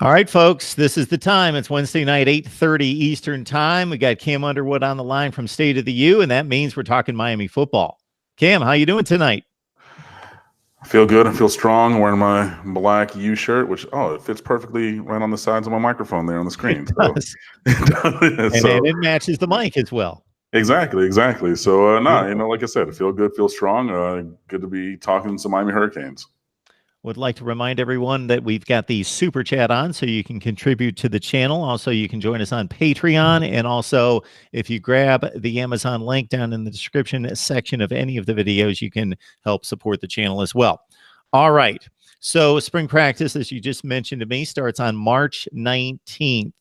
All right, folks, this is the time. It's Wednesday night, 8:30 Eastern time. We got Cam Underwood on the line from State of the U, and that means we're talking Miami football. Cam, how you doing tonight? I feel good. I feel strong. I'm wearing my black U shirt, which it fits perfectly right on the sides of my microphone there on the It screen. So, does. And so it matches the mic as well. exactly. So, Beautiful. like I said, I feel good, feel strong. Good to be talking some Miami Hurricanes. Would like to remind everyone that we've got the super chat on so you can contribute to the channel. Also, you can join us on Patreon. And also, if you grab the Amazon link down in the description section of any of the videos, you can help support the channel as well. All right. So, spring practice, as you just mentioned to me, starts on March 19th.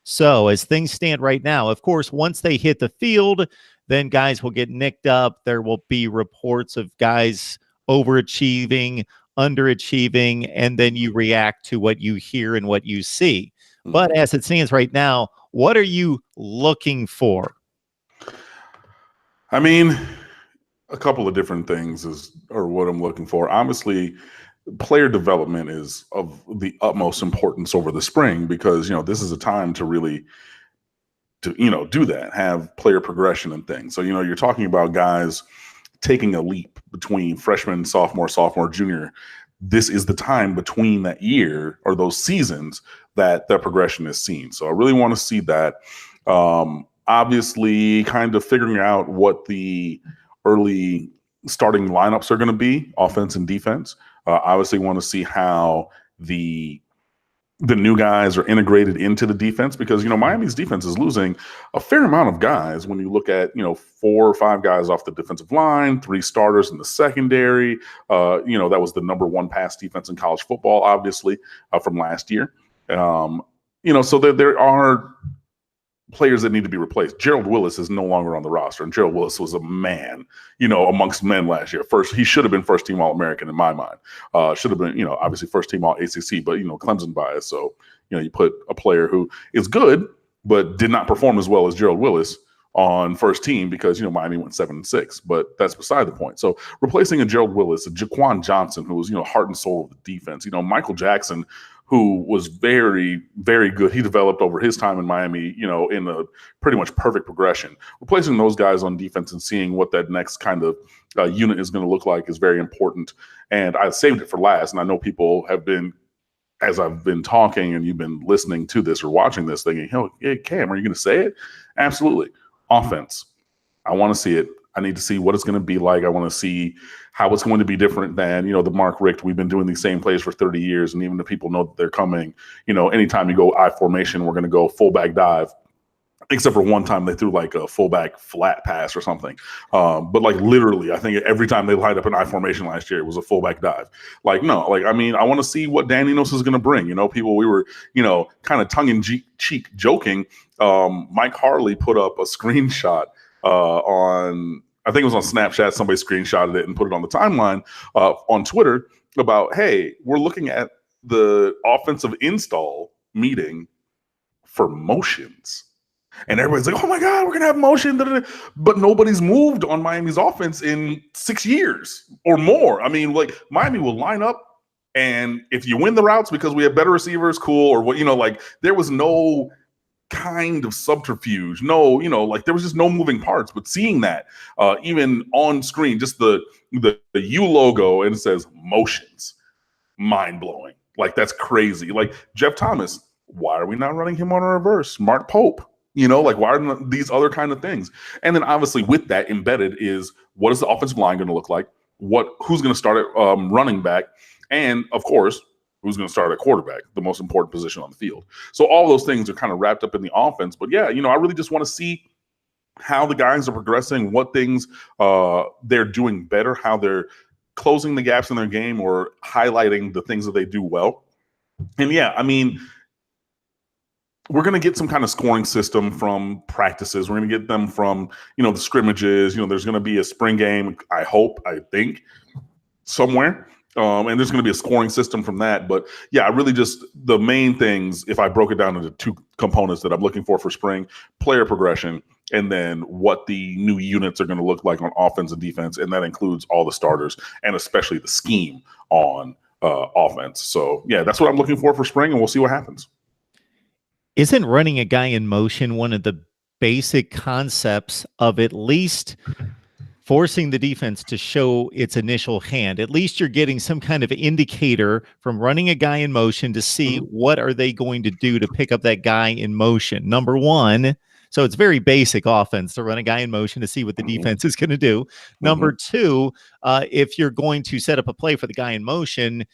So, as things stand right now, of course, once they hit the field, then guys will get nicked up. There will be reports of guys overachieving, underachieving, and then you react to what you hear and what you see. But as it stands right now, what are you looking for? I mean, a couple of different things are what I'm looking for. Obviously, player development is of the utmost importance over the spring because this is a time to really do that, have player progression and things. So you're talking about guys taking a leap between freshman, sophomore, junior. This is the time between that year or those seasons that progression is seen. So I really want to see that. Obviously, kind of figuring out what the early starting lineups are going to be, offense and defense. Obviously, want to see how the new guys are integrated into the defense because Miami's defense is losing a fair amount of guys when you look at 4 or 5 guys off the defensive line, 3 starters in the secondary. That was the number 1 pass defense in college football, obviously, from last year. So there are players that need to be replaced. Gerald Willis is no longer on the roster, and Gerald Willis was a man, amongst men last year. He should have been first team All-American in my mind. Should have been, obviously first team All-ACC, but Clemson bias. So you put a player who is good but did not perform as well as Gerald Willis on first team because Miami went 7-6, but that's beside the point. So replacing a Gerald Willis, a Jaquan Johnson, who was heart and soul of the defense, Michael Jackson, who was very, very good. He developed over his time in Miami, in a pretty much perfect progression. Replacing those guys on defense and seeing what that next kind of unit is going to look like is very important. And I saved it for last. And I know people have been, as I've been talking and you've been listening to this or watching this, thinking, hey, Cam, are you going to say it? Absolutely. Offense. I want to see it. I need to see what it's going to be like. I want to see how it's going to be different than, the Mark Richt. We've been doing these same plays for 30 years. And even the people know that they're coming, anytime you go I formation, we're going to go fullback dive, except for one time they threw like a fullback flat pass or something. But like literally, I think every time they lined up an I formation last year, it was a fullback dive. I want to see what Dan Enos is going to bring. People, we were, kind of tongue in cheek joking. Mike Harley put up a screenshot on, I think it was on Snapchat. Somebody screenshotted it and put it on the timeline on Twitter about, hey, we're looking at the offensive install meeting for motions. And everybody's like, oh my God, we're going to have motion. But nobody's moved on Miami's offense in 6 years or more. I mean, like Miami will line up, and if you win the routes because we have better receivers, cool. Or what, there was no kind of subterfuge. No, there was just no moving parts. But seeing that even on screen, just the U logo, and it says motions, mind blowing. Like that's crazy. Like Jeff Thomas, why are we not running him on a reverse? Mark Pope, why are these other kind of things? And then obviously with that embedded is what is the offensive line going to look like? Who's going to start at running back? And of course, who's going to start at quarterback, the most important position on the field. So all those things are kind of wrapped up in the offense. But yeah, I really just want to see how the guys are progressing, what things they're doing better, how they're closing the gaps in their game or highlighting the things that they do well. And yeah, I mean, we're going to get some kind of scoring system from practices. We're going to get them from, the scrimmages. There's going to be a spring game, I think, somewhere. And there's going to be a scoring system from that. But yeah, I really just, the main things, if I broke it down into 2 components that I'm looking for spring, player progression, and then what the new units are going to look like on offense and defense. And that includes all the starters and especially the scheme on offense. So yeah, that's what I'm looking for spring, and we'll see what happens. Isn't running a guy in motion one of the basic concepts of at least forcing the defense to show its initial hand? At least you're getting some kind of indicator from running a guy in motion to see what are they going to do to pick up that guy in motion. Number one, so it's very basic offense to run a guy in motion to see what the defense is going to do. Number two, if you're going to set up a play for the guy in motion,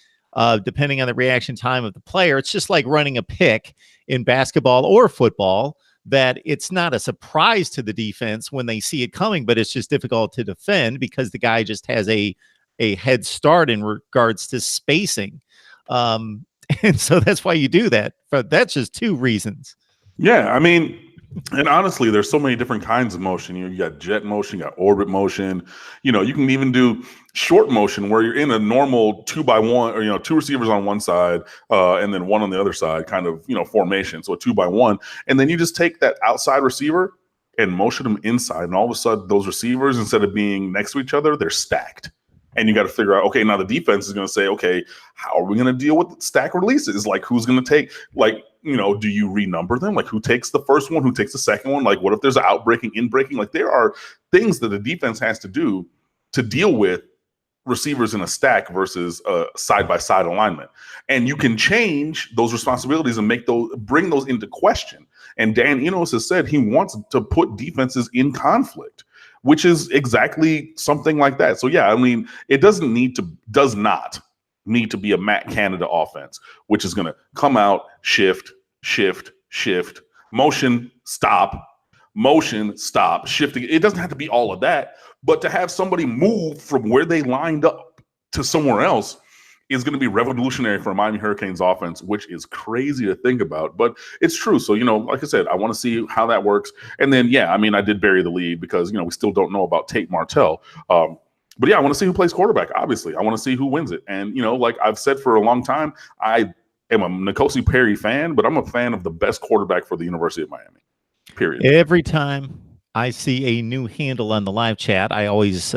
depending on the reaction time of the player, it's just like running a pick in basketball or football, that it's not a surprise to the defense when they see it coming, but it's just difficult to defend because the guy just has a head start in regards to spacing. And so that's why you do that. But that's just two reasons. Yeah, I mean, and honestly, there's so many different kinds of motion. You got jet motion, you got orbit motion. You can even do short motion where you're in a normal 2x1, or 2 receivers on one side and then one on the other side, kind of formation. So a 2x1, and then you just take that outside receiver and motion them inside, and all of a sudden those receivers, instead of being next to each other, they're stacked. And you got to figure out, okay, now the defense is going to say, okay, how are we going to deal with the stack releases? Like, who's going to take, like, do you renumber them? Like, who takes the first one? Who takes the second one? Like, what if there's an outbreaking, in-breaking? Like, there are things that the defense has to do to deal with receivers in a stack versus a side-by-side alignment. And you can change those responsibilities and bring those into question. And Dan Enos has said he wants to put defenses in conflict, which is exactly something like that. So yeah, I mean, it does not need to be a Matt Canada offense, which is going to come out, shift, motion, stop, shifting. It doesn't have to be all of that, but to have somebody move from where they lined up to somewhere else is going to be revolutionary for Miami Hurricanes offense, which is crazy to think about, but it's true. So, like I said, I want to see how that works. And then, yeah, I mean, I did bury the lead because, we still don't know about Tate Martell. But yeah, I want to see who plays quarterback. Obviously, I want to see who wins it. And, like I've said for a long time, I am a N'Kosi Perry fan, but I'm a fan of the best quarterback for the University of Miami, period. Every time I see a new handle on the live chat, I always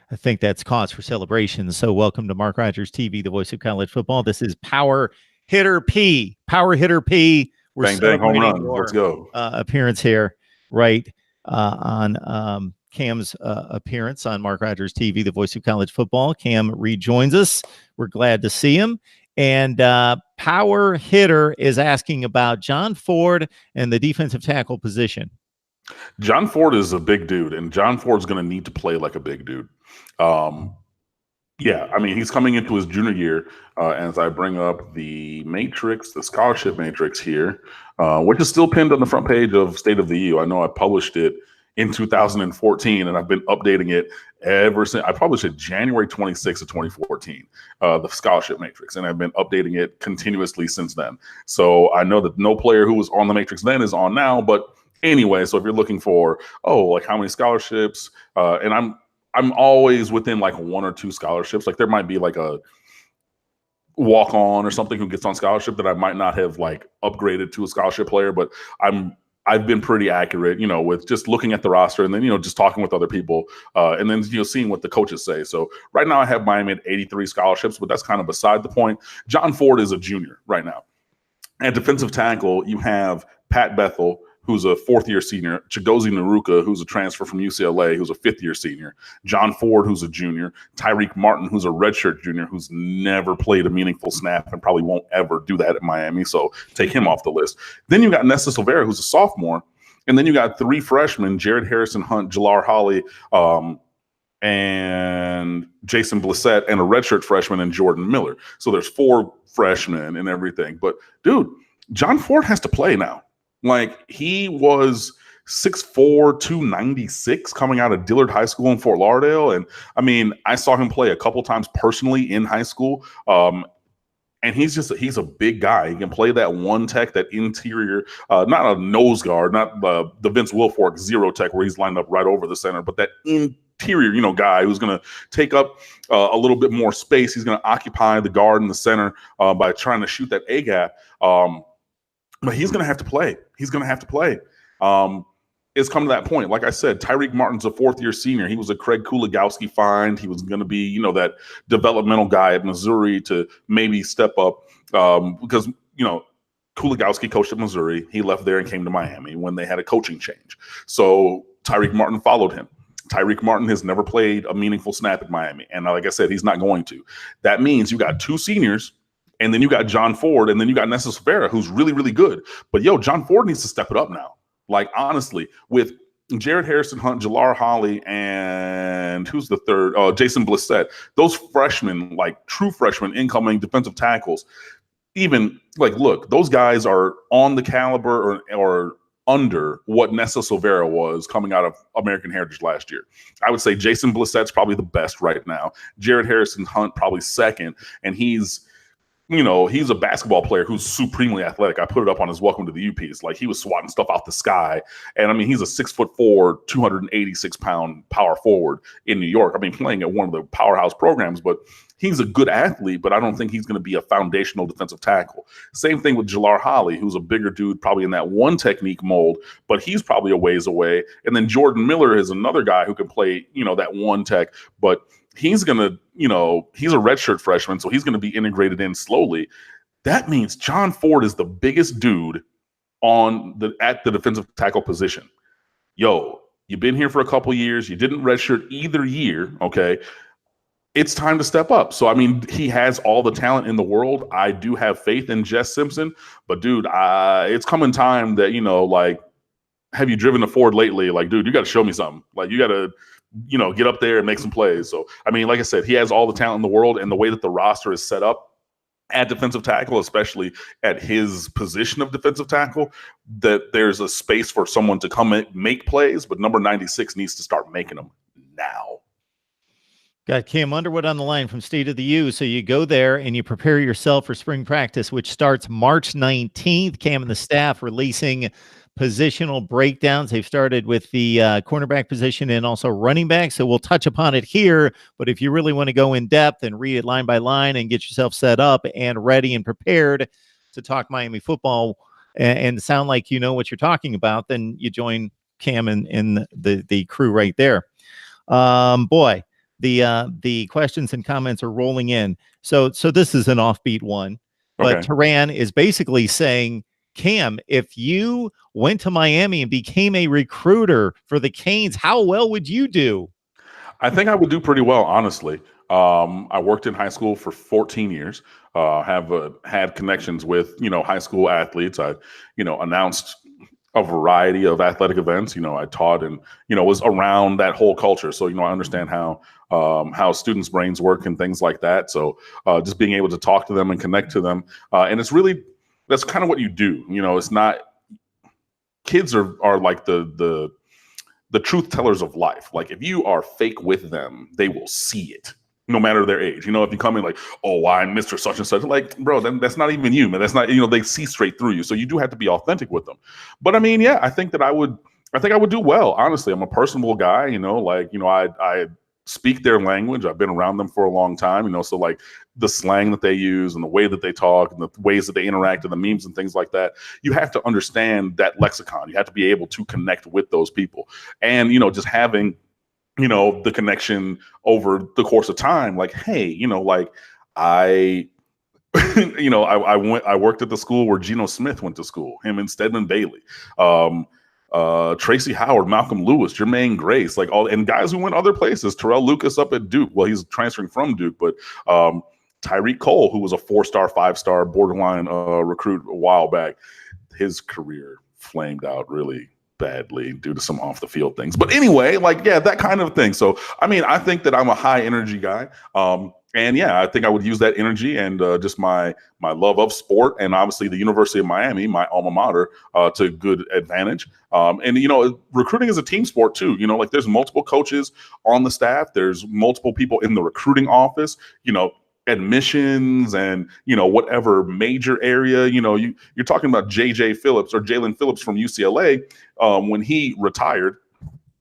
I think that's cause for celebration. So welcome to Mark Rogers TV, the voice of college football. This is Power Hitter P. Power Hitter P. We're bang, bang, home run. Let's go. Appearance here, right, on Cam's appearance on Mark Rogers TV, the voice of college football. Cam rejoins us. We're glad to see him. And Power Hitter is asking about John Ford and the defensive tackle position. John Ford is a big dude, and John Ford's going to need to play like a big dude. Yeah, I mean, he's coming into his junior year. As I bring up the matrix, the scholarship matrix here, which is still pinned on the front page of State of the U. I know I published it in 2014, and I've been updating it ever since. I published it January 26th of 2014, the scholarship matrix, and I've been updating it continuously since then. So I know that no player who was on the matrix then is on now, but anyway, so if you're looking for, like how many scholarships, and I'm always within like 1 or 2 scholarships. Like there might be like a walk-on or something who gets on scholarship that I might not have like upgraded to a scholarship player, but I've been pretty accurate, with just looking at the roster and then, just talking with other people and then, seeing what the coaches say. So right now I have Miami at 83 scholarships, but that's kind of beside the point. John Ford is a junior right now. At defensive tackle, you have Pat Bethel, who's a 4th-year senior, Chigozie Naruka, who's a transfer from UCLA, who's a 5th-year senior, John Ford, who's a junior, Tyreek Martin, who's a redshirt junior, who's never played a meaningful snap and probably won't ever do that at Miami, so take him off the list. Then you got Nesta Silvera, who's a sophomore, and then you got 3 freshmen, Jared Harrison Hunt, Jalar Holly, and Jason Blissett, and a redshirt freshman, and Jordan Miller. So there's 4 freshmen and everything. But, dude, John Ford has to play now. Like, he was 6'4", 296 coming out of Dillard High School in Fort Lauderdale. And, I mean, I saw him play a couple times personally in high school. And he's a big guy. He can play that one tech, that interior, not a nose guard, not the Vince Wilfork zero tech where he's lined up right over the center, but that interior, guy who's going to take up a little bit more space. He's going to occupy the guard in the center by trying to shoot that A gap. But he's going to have to play. it's come to that point. Like I said, Tyreek Martin's a fourth-year senior. He was a Craig Kuligowski find. He was going to be, you know, that developmental guy at Missouri to maybe step up because, you know, Kuligowski coached at Missouri. He left there and came to Miami when they had a coaching change. So Tyreek Martin followed him. Tyreek Martin has never played a meaningful snap at Miami. And like I said, he's not going to. That means you got two seniors, and then you got John Ford, and then you got Nessa Silvera, who's really, really good. But, John Ford needs to step it up now. Like, honestly, with Jared Harrison Hunt, Jalar Holley, and who's the third? Jason Blissett. Those freshmen, like true freshmen, incoming defensive tackles, even like, look, those guys are on the caliber or under what Nessa Silvera was coming out of American Heritage last year. I would say Jason Blissett's probably the best right now. Jared Harrison Hunt probably second, and he's a basketball player who's supremely athletic. I put it up on his welcome to the UP. It's like he was swatting stuff out the sky. And I mean, he's a 6'4", 286-pound power forward in New York. I mean, playing at one of the powerhouse programs, but he's a good athlete, but I don't think he's going to be a foundational defensive tackle. Same thing with Jalar Holley, who's a bigger dude, probably in that one technique mold, but he's probably a ways away. And then Jordan Miller is another guy who can play, that one tech, but he's going to, he's a redshirt freshman, so he's going to be integrated in slowly. That means John Ford is the biggest dude at the defensive tackle position. You've been here for a couple years. You didn't redshirt either year, okay? It's time to step up. So, I mean, he has all the talent in the world. I do have faith in Jess Simpson, but dude, it's coming time that, have you driven a Ford lately? Like, dude, you got to show me something. Like, you got to, get up there and make some plays. So, I mean, like I said, he has all the talent in the world, and the way that the roster is set up at defensive tackle, especially at his position of defensive tackle, that there's a space for someone to come and make plays, but number 96 needs to start making them now. Got Cam Underwood on the line from State of the U. So you go there and you prepare yourself for spring practice, which starts March 19th. Cam and the staff releasing positional breakdowns. They've started with the cornerback position and also running back. So we'll touch upon it here. But if you really want to go in depth and read it line by line and get yourself set up and ready and prepared to talk Miami football and sound like you know what you're talking about, then you join Cam and the crew right there. Boy, the questions and comments are rolling in. So this is an offbeat one. But Okay. Taran is basically saying, Cam, if you went to Miami and became a recruiter for the Canes, how well would you do? I think I would do pretty well, honestly. I worked in high school for 14 years, have had connections with, high school athletes. I, announced a variety of athletic events. I taught and, was around that whole culture. So, I understand how students' brains work and things like that. So just being able to talk to them and connect to them. And it's really, that's kind of what you do. It's not, kids are like the truth tellers of life. Like, if you are fake with them, they will see it, no matter their age. If you come in like, oh, I'm Mr. Such and Such, like, bro, then that's not even you, man. That's not, they see straight through you. So you do have to be authentic with them. But I mean, yeah, I think I would do well. Honestly, I'm a personable guy, I speak their language. I've been around them for a long time, so like the slang that they use and the way that they talk and the ways that they interact and the memes and things like that, you have to understand that lexicon. You have to be able to connect with those people. And, just having, the connection over the course of time, like, hey, like I worked at the school where Geno Smith went to school, him and Stedman Bailey. Tracy Howard, Malcolm Lewis, Jermaine Grace, like and guys who went other places. Terrell Lucas up at Duke. Well, he's transferring from Duke, but Tyreek Cole, who was a 4-star, 5-star borderline recruit a while back, his career flamed out really badly due to some off the field things. But anyway, that kind of thing. So, I mean, I think that I'm a high energy guy. And yeah, I think I would use that energy and just my love of sport and obviously the University of Miami, my alma mater, to good advantage. And, recruiting is a team sport too. There's multiple coaches on the staff. There's multiple people in the recruiting office, admissions and, whatever major area, you're talking about JJ Phillips or Jalen Phillips from UCLA when he retired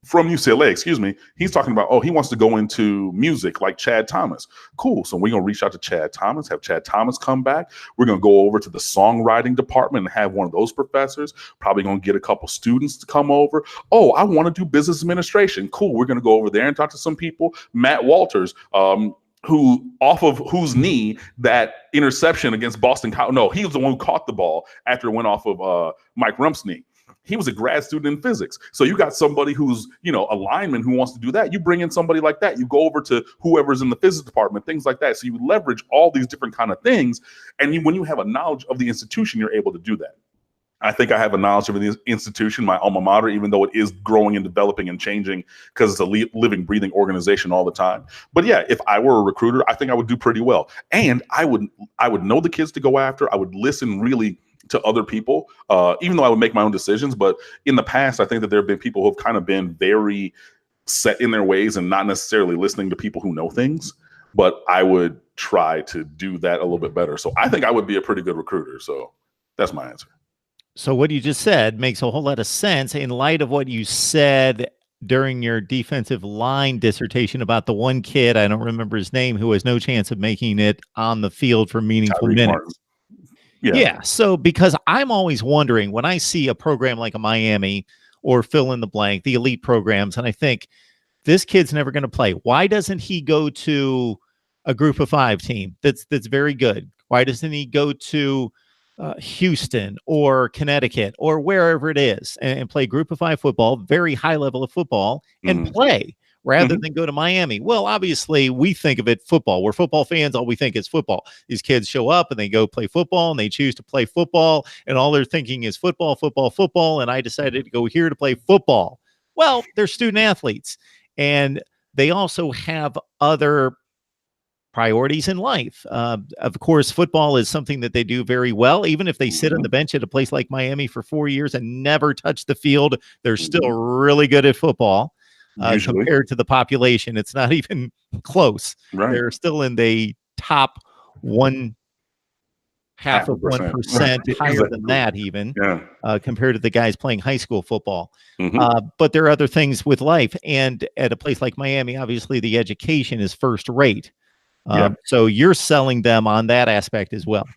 from UCLA, excuse me, he's talking about, oh, he wants to go into music like Chad Thomas. Cool. So we're going to reach out to Chad Thomas, have Chad Thomas come back. We're going to go over to the songwriting department and have one of those professors, probably going to get a couple students to come over. Oh, I want to do business administration. Cool. We're going to go over there and talk to some people. Matt Walters, who off of whose knee that interception against Boston College. No, he was the one who caught the ball after it went off of Mike Rump's knee. He was a grad student in physics. So you got somebody who's, you know, a lineman who wants to do that. You bring in somebody like that. You go over to whoever's in the physics department, things like that. So you leverage all these different kind of things. And when you have a knowledge of the institution, you're able to do that. I think I have a knowledge of the institution, my alma mater, even though it is growing and developing and changing because it's a living, breathing organization all the time. But yeah, if I were a recruiter, I think I would do pretty well. And I would know the kids to go after. I would listen really to other people, even though I would make my own decisions. But in the past, I think that there have been people who have kind of been very set in their ways and not necessarily listening to people who know things. But I would try to do that a little bit better. So I think I would be a pretty good recruiter. So that's my answer. So what you just said makes a whole lot of sense in light of what you said during your defensive line dissertation about the one kid, I don't remember his name, who has no chance of making it on the field for meaningful minutes. Martin. Yeah. So because I'm always wondering when I see a program like a Miami or fill in the blank, the elite programs, and I think this kid's never going to play. Why doesn't he go to a group of 5 team that's very good? Why doesn't he go to Houston or Connecticut or wherever it is and play group of 5 football, very high level of football, and play rather than go to Miami? Well, obviously we think of it football. We're football fans. All we think is football. These kids show up and they go play football and they choose to play football. And all they're thinking is football, football, football. And I decided to go here to play football. Well, they're student athletes and they also have other priorities in life. Of course, football is something that they do very well. Even if they sit on the bench at a place like Miami for 4 years and never touch the field, they're still really good at football. Compared to the population, it's not even close. Right. They're still in the top 1/2 of 1%, higher than that even, compared to the guys playing high school football. But there are other things with life. And at a place like Miami, obviously the education is first rate. So you're selling them on that aspect as well.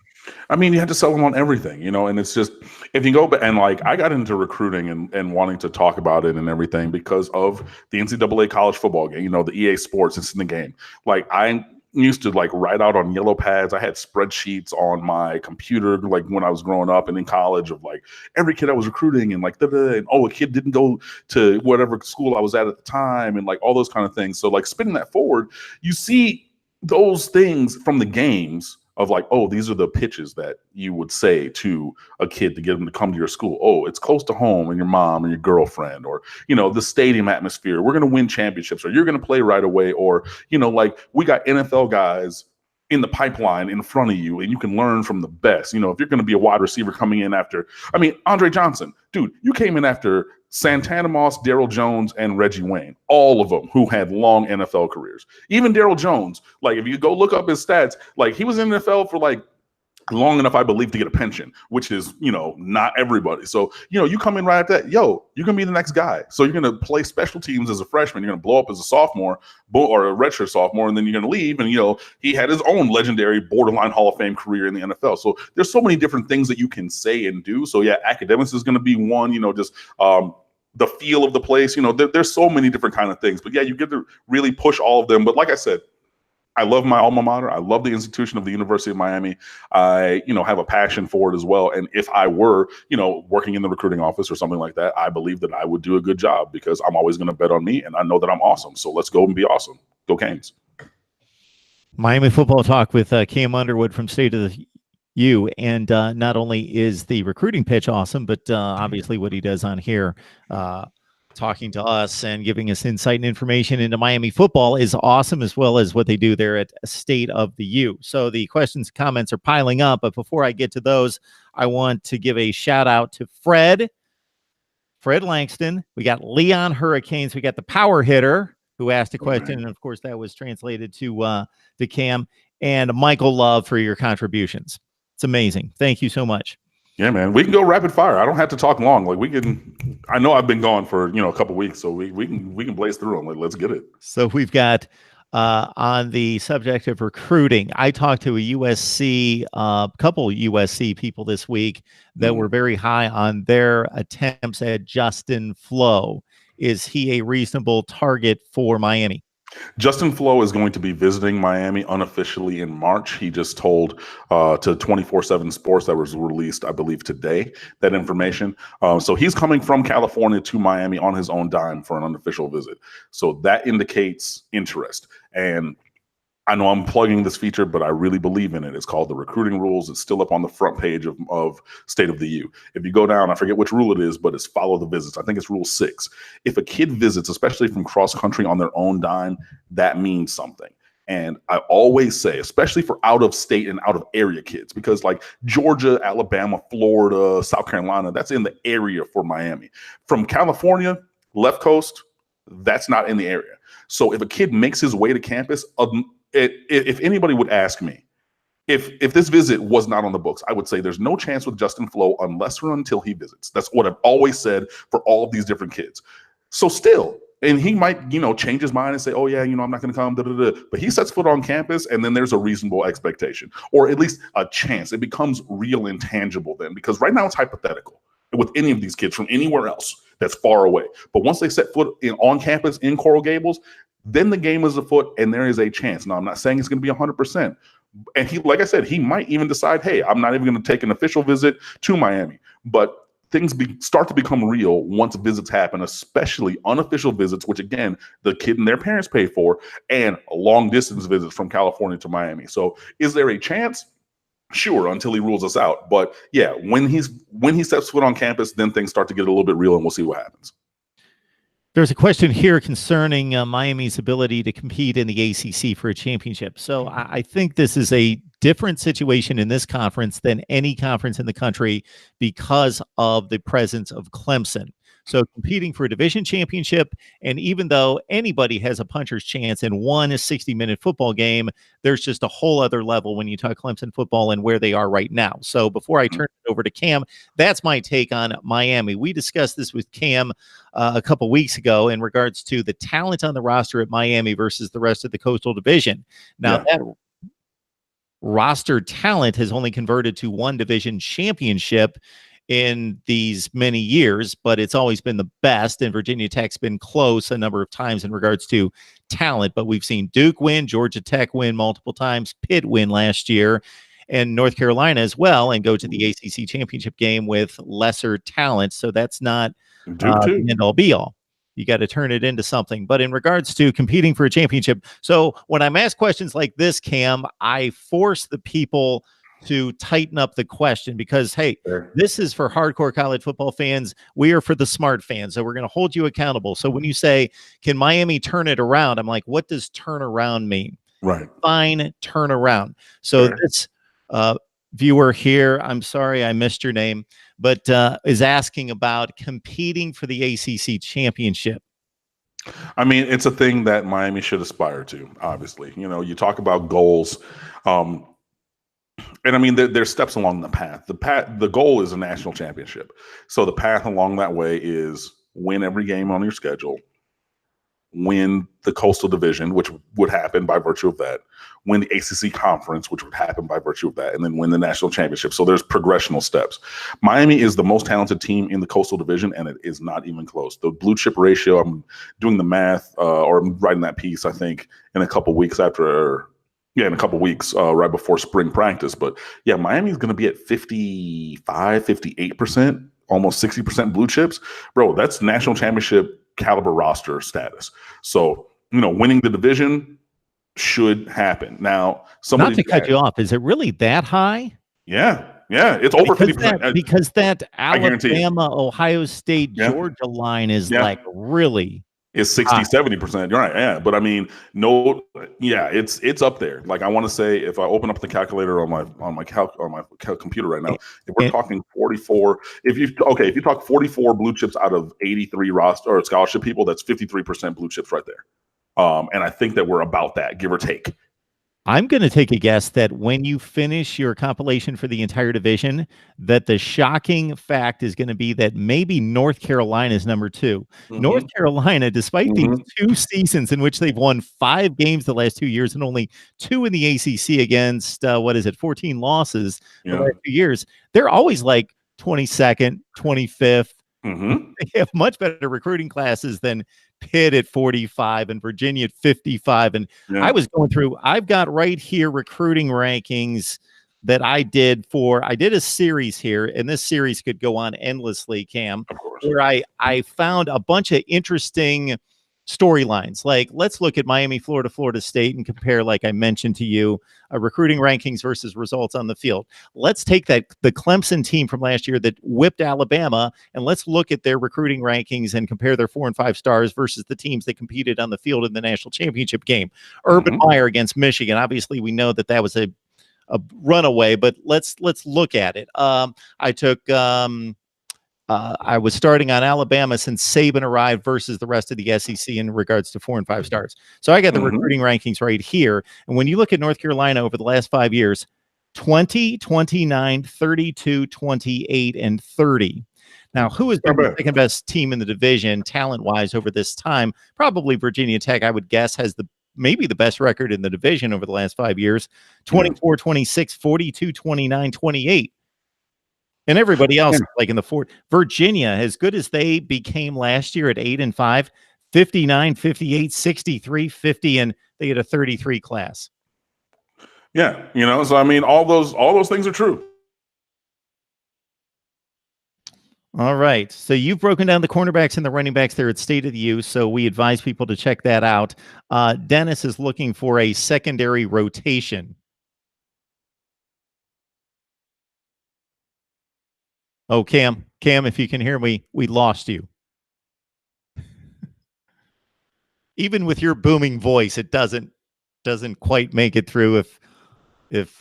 I mean, you have to sell them on everything, you know, and it's just, if you go back and like, I got into recruiting and wanting to talk about it and everything because of the NCAA college football game, you know, the EA Sports, it's in the game. Like I used to like write out on yellow pads. I had spreadsheets on my computer, like when I was growing up and in college of like every kid I was recruiting and like, and oh, a kid didn't go to whatever school I was at the time and like all those kind of things. So like spinning that forward, you see those things from the games of like, oh, these are the pitches that you would say to a kid to get them to come to your school. Oh, it's close to home and your mom and your girlfriend, or, you know, the stadium atmosphere. We're going to win championships, or you're going to play right away. Or, you know, like we got NFL guys in the pipeline in front of you and you can learn from the best. You know, if you're going to be a wide receiver coming in after, I mean, Andre Johnson, dude, you came in after Santana Moss, Daryl Jones, and Reggie Wayne, all of them who had long NFL careers. Even Daryl Jones, like if you go look up his stats, like he was in the NFL for like long enough, I believe, to get a pension, which is, you know, not everybody. So, you know, you come in right at that, yo, you're going to be the next guy. So you're going to play special teams as a freshman. You're going to blow up as a sophomore or a redshirt sophomore, and then you're going to leave. And, you know, he had his own legendary borderline Hall of Fame career in the NFL. So there's so many different things that you can say and do. So, yeah, academics is going to be one, you know, just the feel of the place. You know, there's so many different kind of things. But, yeah, you get to really push all of them. But like I said, I love my alma mater. I love the institution of the University of Miami. I, you know, have a passion for it as well. And if I were, you know, working in the recruiting office or something like that, I believe that I would do a good job because I'm always going to bet on me and I know that I'm awesome. So let's go and be awesome. Go Canes. Miami Football Talk with Cam Underwood from State of the U. And not only is the recruiting pitch awesome, but obviously what he does on here, talking to us and giving us insight and information into Miami football is awesome, as well as what they do there at State of the U. So the questions and comments are piling up, but before I get to those, I want to give a shout out to Fred Langston. We got Leon Hurricanes. We got the power hitter who asked a question. And of course that was translated to Cam, and Michael Love for your contributions. It's amazing. Thank you so much. Yeah, man, we can go rapid fire. I don't have to talk long. Like we can. I know I've been gone for a couple weeks, so we can blaze through them. Like, let's get it. So we've got on the subject of recruiting. I talked to a USC, couple USC people this week that were very high on their attempts at Justin Flo. Is he a reasonable target for Miami? Justin Flo is going to be visiting Miami unofficially in March. He just told to 24/7 Sports, that was released, I believe, today, that information. So he's coming from California to Miami on his own dime for an unofficial visit. So that indicates interest. And I know I'm plugging this feature, but I really believe in it. It's called the Recruiting Rules. It's still up on the front page of State of the U. If you go down, I forget which rule it is, but it's follow the visits. I think it's Rule 6. If a kid visits, especially from cross country on their own dime, that means something. And I always say, especially for out of state and out of area kids, because like Georgia, Alabama, Florida, South Carolina, that's in the area for Miami. From California, left coast, that's not in the area. So if a kid makes his way to campus, if anybody would ask me, if this visit was not on the books, I would say there's no chance with Justin Flo unless or until he visits. That's what I've always said for all of these different kids. So still, and he might, change his mind and say, oh yeah, I'm not going to come, but he sets foot on campus and then there's a reasonable expectation, or at least a chance. It becomes real and tangible then, because right now it's hypothetical with any of these kids from anywhere else that's far away. But once they set foot on campus in Coral Gables, then the game is afoot and there is a chance. Now, I'm not saying it's going to be 100%. And he, like I said, he might even decide, hey, I'm not even going to take an official visit to Miami. But things start to become real once visits happen, especially unofficial visits, which, again, the kid and their parents pay for, and long distance visits from California to Miami. So is there a chance? Sure, until he rules us out. But yeah, when he steps foot on campus, then things start to get a little bit real, and we'll see what happens. There's a question here concerning Miami's ability to compete in the ACC for a championship. So I think this is a different situation in this conference than any conference in the country because of the presence of Clemson. So competing for a division championship, and even though anybody has a puncher's chance in one 60-minute football game, there's just a whole other level when you talk Clemson football and where they are right now. So before I turn it over to Cam, that's my take on Miami. We discussed this with Cam a couple weeks ago in regards to the talent on the roster at Miami versus the rest of the Coastal Division. Now, that roster talent has only converted to one division championship in these many years, but it's always been the best, and Virginia Tech's been close a number of times in regards to talent. But we've seen Duke win, Georgia Tech win multiple times, Pitt win last year, and North Carolina as well, and go to the ACC championship game with lesser talent. So that's not the end-all be-all. You got to turn it into something. But in regards to competing for a championship, so when I'm asked questions like this, Cam, I force the people to tighten up the question because, hey, this is for hardcore college football fans. We are for the smart fans. So we're going to hold you accountable. So when you say, can Miami turn it around? I'm like, what does turn around mean? Right. Fine, turn around. So this viewer here, I'm sorry, I missed your name, but is asking about competing for the ACC championship. I mean, it's a thing that Miami should aspire to, obviously. You talk about goals. And I mean, there's steps along the path. The goal is a national championship. So the path along that way is win every game on your schedule, win the Coastal Division, which would happen by virtue of that, win the ACC Conference, which would happen by virtue of that, and then win the national championship. So there's progressional steps. Miami is the most talented team in the Coastal Division, and it is not even close. The blue chip ratio, I'm doing the math, or I'm writing that piece, I think, in a couple weeks right before spring practice. But yeah, Miami's going to be at 55, 58%, almost 60% blue chips. Bro, that's national championship caliber roster status. So, winning the division should happen. Now, not to cut you off, is it really that high? Yeah, it's over 50%. Because that Alabama, Ohio State, Georgia line is like really... It's 60, 70%. You're right. Yeah. But I mean, it's up there. Like, I want to say, if I open up the calculator on my computer right now, if we're talking 44, if you talk 44 blue chips out of 83 roster or scholarship people, that's 53% blue chips right there. And I think that we're about that, give or take. I'm going to take a guess that when you finish your compilation for the entire division, that the shocking fact is going to be that maybe North Carolina is number 2. North Hmm. Carolina, despite these Hmm. 2 seasons in which they've won 5 games the last 2 years and only 2 in the ACC against, 14 losses the Yeah. last 2 years, they're always like 22nd, 25th. Hmm. They have much better recruiting classes than Pitt at 45 and Virginia at 55. And I Yeah. was going through, I've got right here recruiting rankings that I did a series here, and this series could go on endlessly, Cam, Of course. where I found a bunch of interesting storylines. Like, let's look at Miami, Florida, Florida State, and compare, like I mentioned to you, recruiting rankings versus results on the field. Let's take the Clemson team from last year that whipped Alabama, and let's look at their recruiting rankings and compare their 4 and 5 stars versus the teams that competed on the field in the national championship game. Urban Hmm. Meyer against Michigan. Obviously, we know that was a runaway, but let's look at it. I took I was starting on Alabama since Saban arrived versus the rest of the SEC in regards to 4 and 5 stars. So I got the Hmm. recruiting rankings right here. And when you look at North Carolina over the last 5 years, 20, 29, 32, 28, and 30. Now, who has Not been the bad. second best team in the division talent-wise over this time? Probably Virginia Tech, I would guess, has maybe the best record in the division over the last 5 years. Yeah. 24, 26, 42, 29, 28. And everybody else, Yeah. like in the fourth, Virginia, as good as they became last year at 8 and 5, 59, 58, 63, 50, and they had a 33 class. Yeah. So I mean, all those things are true. All right. So you've broken down the cornerbacks and the running backs there at State of the U. So we advise people to check that out. Dennis is looking for a secondary rotation. Oh, Cam, if you can hear me, we lost you. Even with your booming voice, it doesn't quite make it through if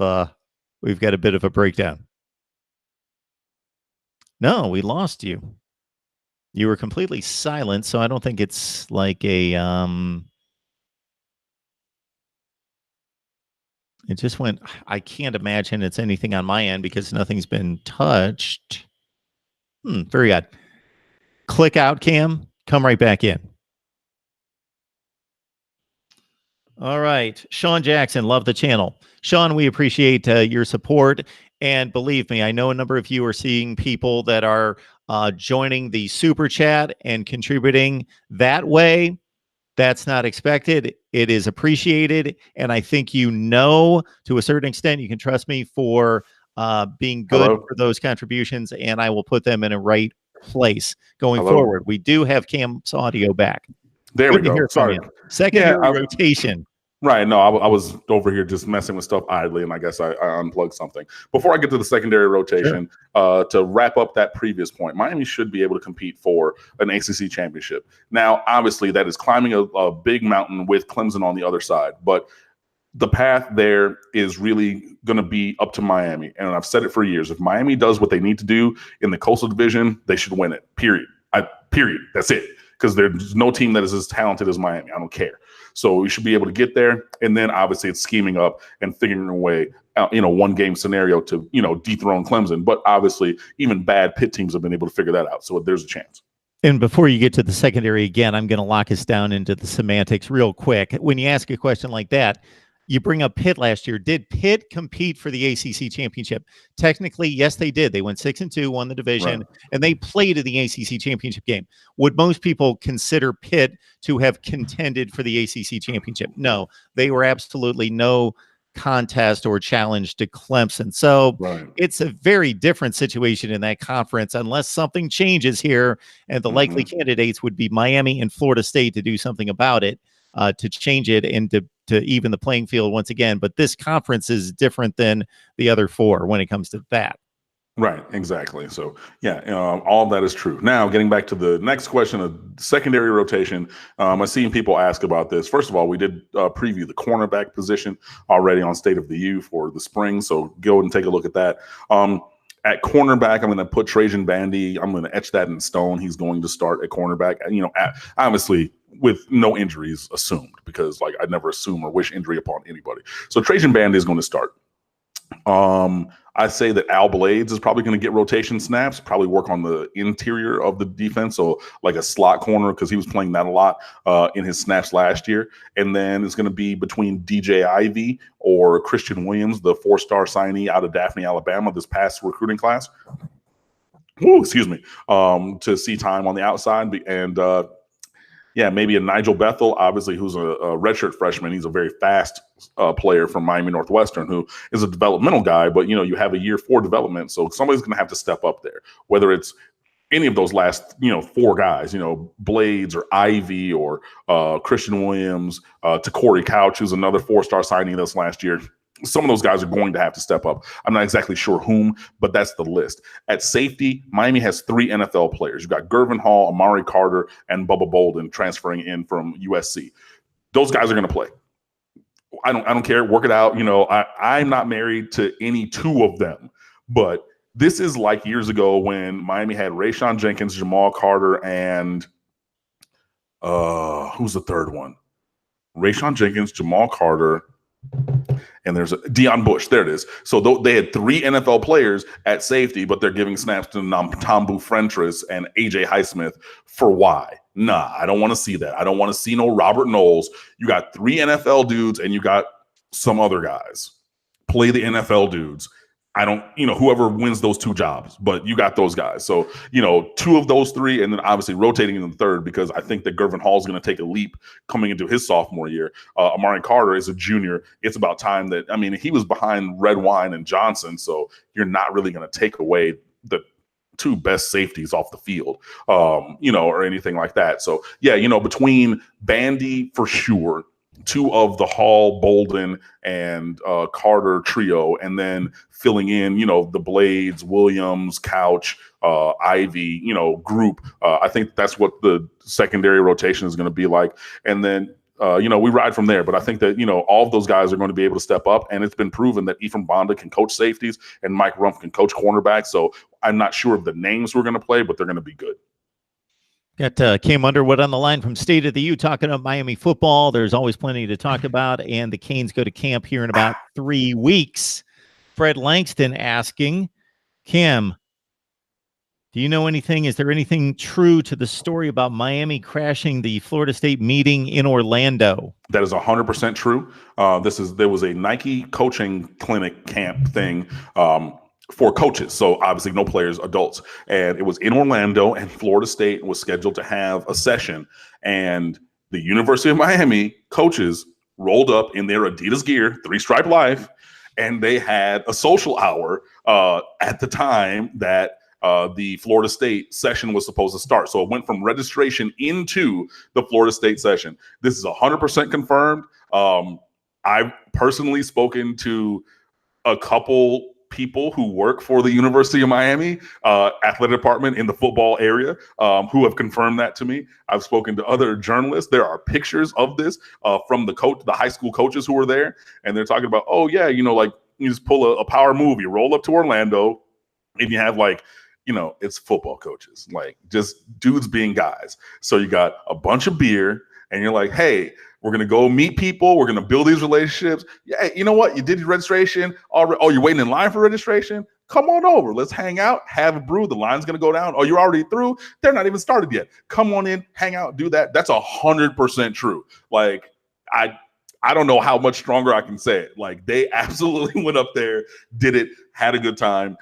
we've got a bit of a breakdown. No, we lost you. You were completely silent, so I don't think it's like a it just went. I can't imagine it's anything on my end because nothing's been touched. Very odd. Click out, Cam. Come right back in. All right. Sean Jackson, love the channel. Sean, we appreciate your support. And believe me, I know a number of you are seeing people that are joining the super chat and contributing that way. That's not expected. It is appreciated. And I think to a certain extent, you can trust me for being good Hello. for those contributions, and I will put them in a right place going Hello. forward. We do have Cam's audio back. There we Good to go. hear from Sorry. you. Yeah. Secondary rotation. Right. No, I was over here just messing with stuff idly, and I guess I unplugged something. Before I get to the secondary rotation, to wrap up that previous point, Miami should be able to compete for an ACC championship. Now, obviously, that is climbing a big mountain with Clemson on the other side, but the path there is really going to be up to Miami. And I've said it for years. If Miami does what they need to do in the Coastal Division, they should win it. Period. Period. That's it. Because there's no team that is as talented as Miami. I don't care. So we should be able to get there. And then obviously it's scheming up and figuring a way out, one game scenario to, dethrone Clemson. But obviously even bad Pitt teams have been able to figure that out. So there's a chance. And before you get to the secondary again, I'm going to lock us down into the semantics real quick. When you ask a question like that, you bring up Pitt last year. Did Pitt compete for the ACC championship? Technically, yes, they did. They went 6-2, won the division, and they played in the ACC championship game. Would most people consider Pitt to have contended for the ACC championship? No, they were absolutely no contest or challenge to Clemson. So it's a very different situation in that conference unless something changes here, and the likely candidates would be Miami and Florida State to do something about it, to change it and to even the playing field once again. But this conference is different than the other 4 when it comes to that. Right, exactly. So, yeah, all of that is true. Now, getting back to the next question of secondary rotation, I've seen people ask about this. First of all, we did preview the cornerback position already on State of the U for the spring, so go and take a look at that. At cornerback, I'm going to put Trajan Bandy. I'm going to etch that in stone. He's going to start at cornerback. Obviously, with no injuries assumed, because like I never assume or wish injury upon anybody. So Trajan Bandy is going to start. I say that Al Blades is probably going to get rotation snaps, probably work on the interior of the defense, so like a slot corner, because he was playing that a lot in his snaps last year. And then it's going to be between DJ Ivy or Christian Williams, the 4-star signee out of Daphne, Alabama, this past recruiting class. Ooh, excuse me, to see time on the outside. And yeah, maybe a Nigel Bethel, obviously, who's a redshirt freshman. He's a very fast player from Miami Northwestern, who is a developmental guy, but, you have a year 4 development. So somebody's going to have to step up there, whether it's any of those last, 4 guys, Blades or Ivy or Christian Williams, to Corey Couch, who's another 4-star signing this last year. Some of those guys are going to have to step up. I'm not exactly sure whom, but that's the list. At safety, Miami has 3 NFL players. You've got Gervin Hall, Amari Carter, and Bubba Bolden transferring in from USC. Those guys are going to play. I don't care. Work it out. I'm not married to any 2 of them, but this is like years ago when Miami had Rayshawn Jenkins, Jamal Carter, and who's the third one? Rayshawn Jenkins, Jamal Carter, and there's Deion Bush. There it is. So they had 3 NFL players at safety, but they're giving snaps to Namtambu Frentress and AJ Highsmith. For why? Nah, I don't want to see that. I don't want to see no Robert Knowles. You got 3 NFL dudes and you got some other guys. Play the NFL dudes. I don't, whoever wins those 2 jobs, but you got those guys. So, 2 of those 3, and then obviously rotating in the third, because I think that Gervin Hall is going to take a leap coming into his sophomore year. Amari Carter is a junior. It's about time that, he was behind Red Wine and Johnson. So you're not really going to take away the 2 best safeties off the field, or anything like that. So yeah, between Bandy for sure, 2 of the Hall, Bolden, and Carter trio, and then filling in, the Blades, Williams, Couch, Ivy, group. I think that's what the secondary rotation is going to be like. And then, we ride from there. But I think that, all of those guys are going to be able to step up. And it's been proven that Ephraim Bonda can coach safeties and Mike Rumpf can coach cornerbacks. So I'm not sure of the names we're going to play, but they're going to be good. Got Cam Underwood on the line from State of the U talking about Miami football. There's always plenty to talk about, and the Canes go to camp here in about 3 weeks. Fred Langston asking, Cam, do you know anything? Is there anything true to the story about Miami crashing the Florida State meeting in Orlando? That is 100% true. There was a Nike coaching clinic camp thing for coaches. So obviously no players, adults. And it was in Orlando, and Florida State was scheduled to have a session. And the University of Miami coaches rolled up in their Adidas gear, 3-Stripe Life, and they had a social hour at the time that the Florida State session was supposed to start. So it went from registration into the Florida State session. This is 100% confirmed. I've personally spoken to a couple people who work for the University of Miami athletic department in the football area who have confirmed that to me. I've spoken to other journalists. There are pictures of this from the high school coaches who were there, and they're talking about, oh yeah, like you just pull a power move, you roll up to Orlando, and you have it's football coaches, like just dudes being guys. So you got a bunch of beer, and you're like, hey, we're going to go meet people. We're going to build these relationships. Yeah, you know what? You did your registration. Oh, you're waiting in line for registration? Come on over. Let's hang out, have a brew. The line's going to go down. Oh, you're already through? They're not even started yet. Come on in, hang out, do that. That's 100% true. Like, I don't know how much stronger I can say it. Like, they absolutely went up there, did it, had a good time.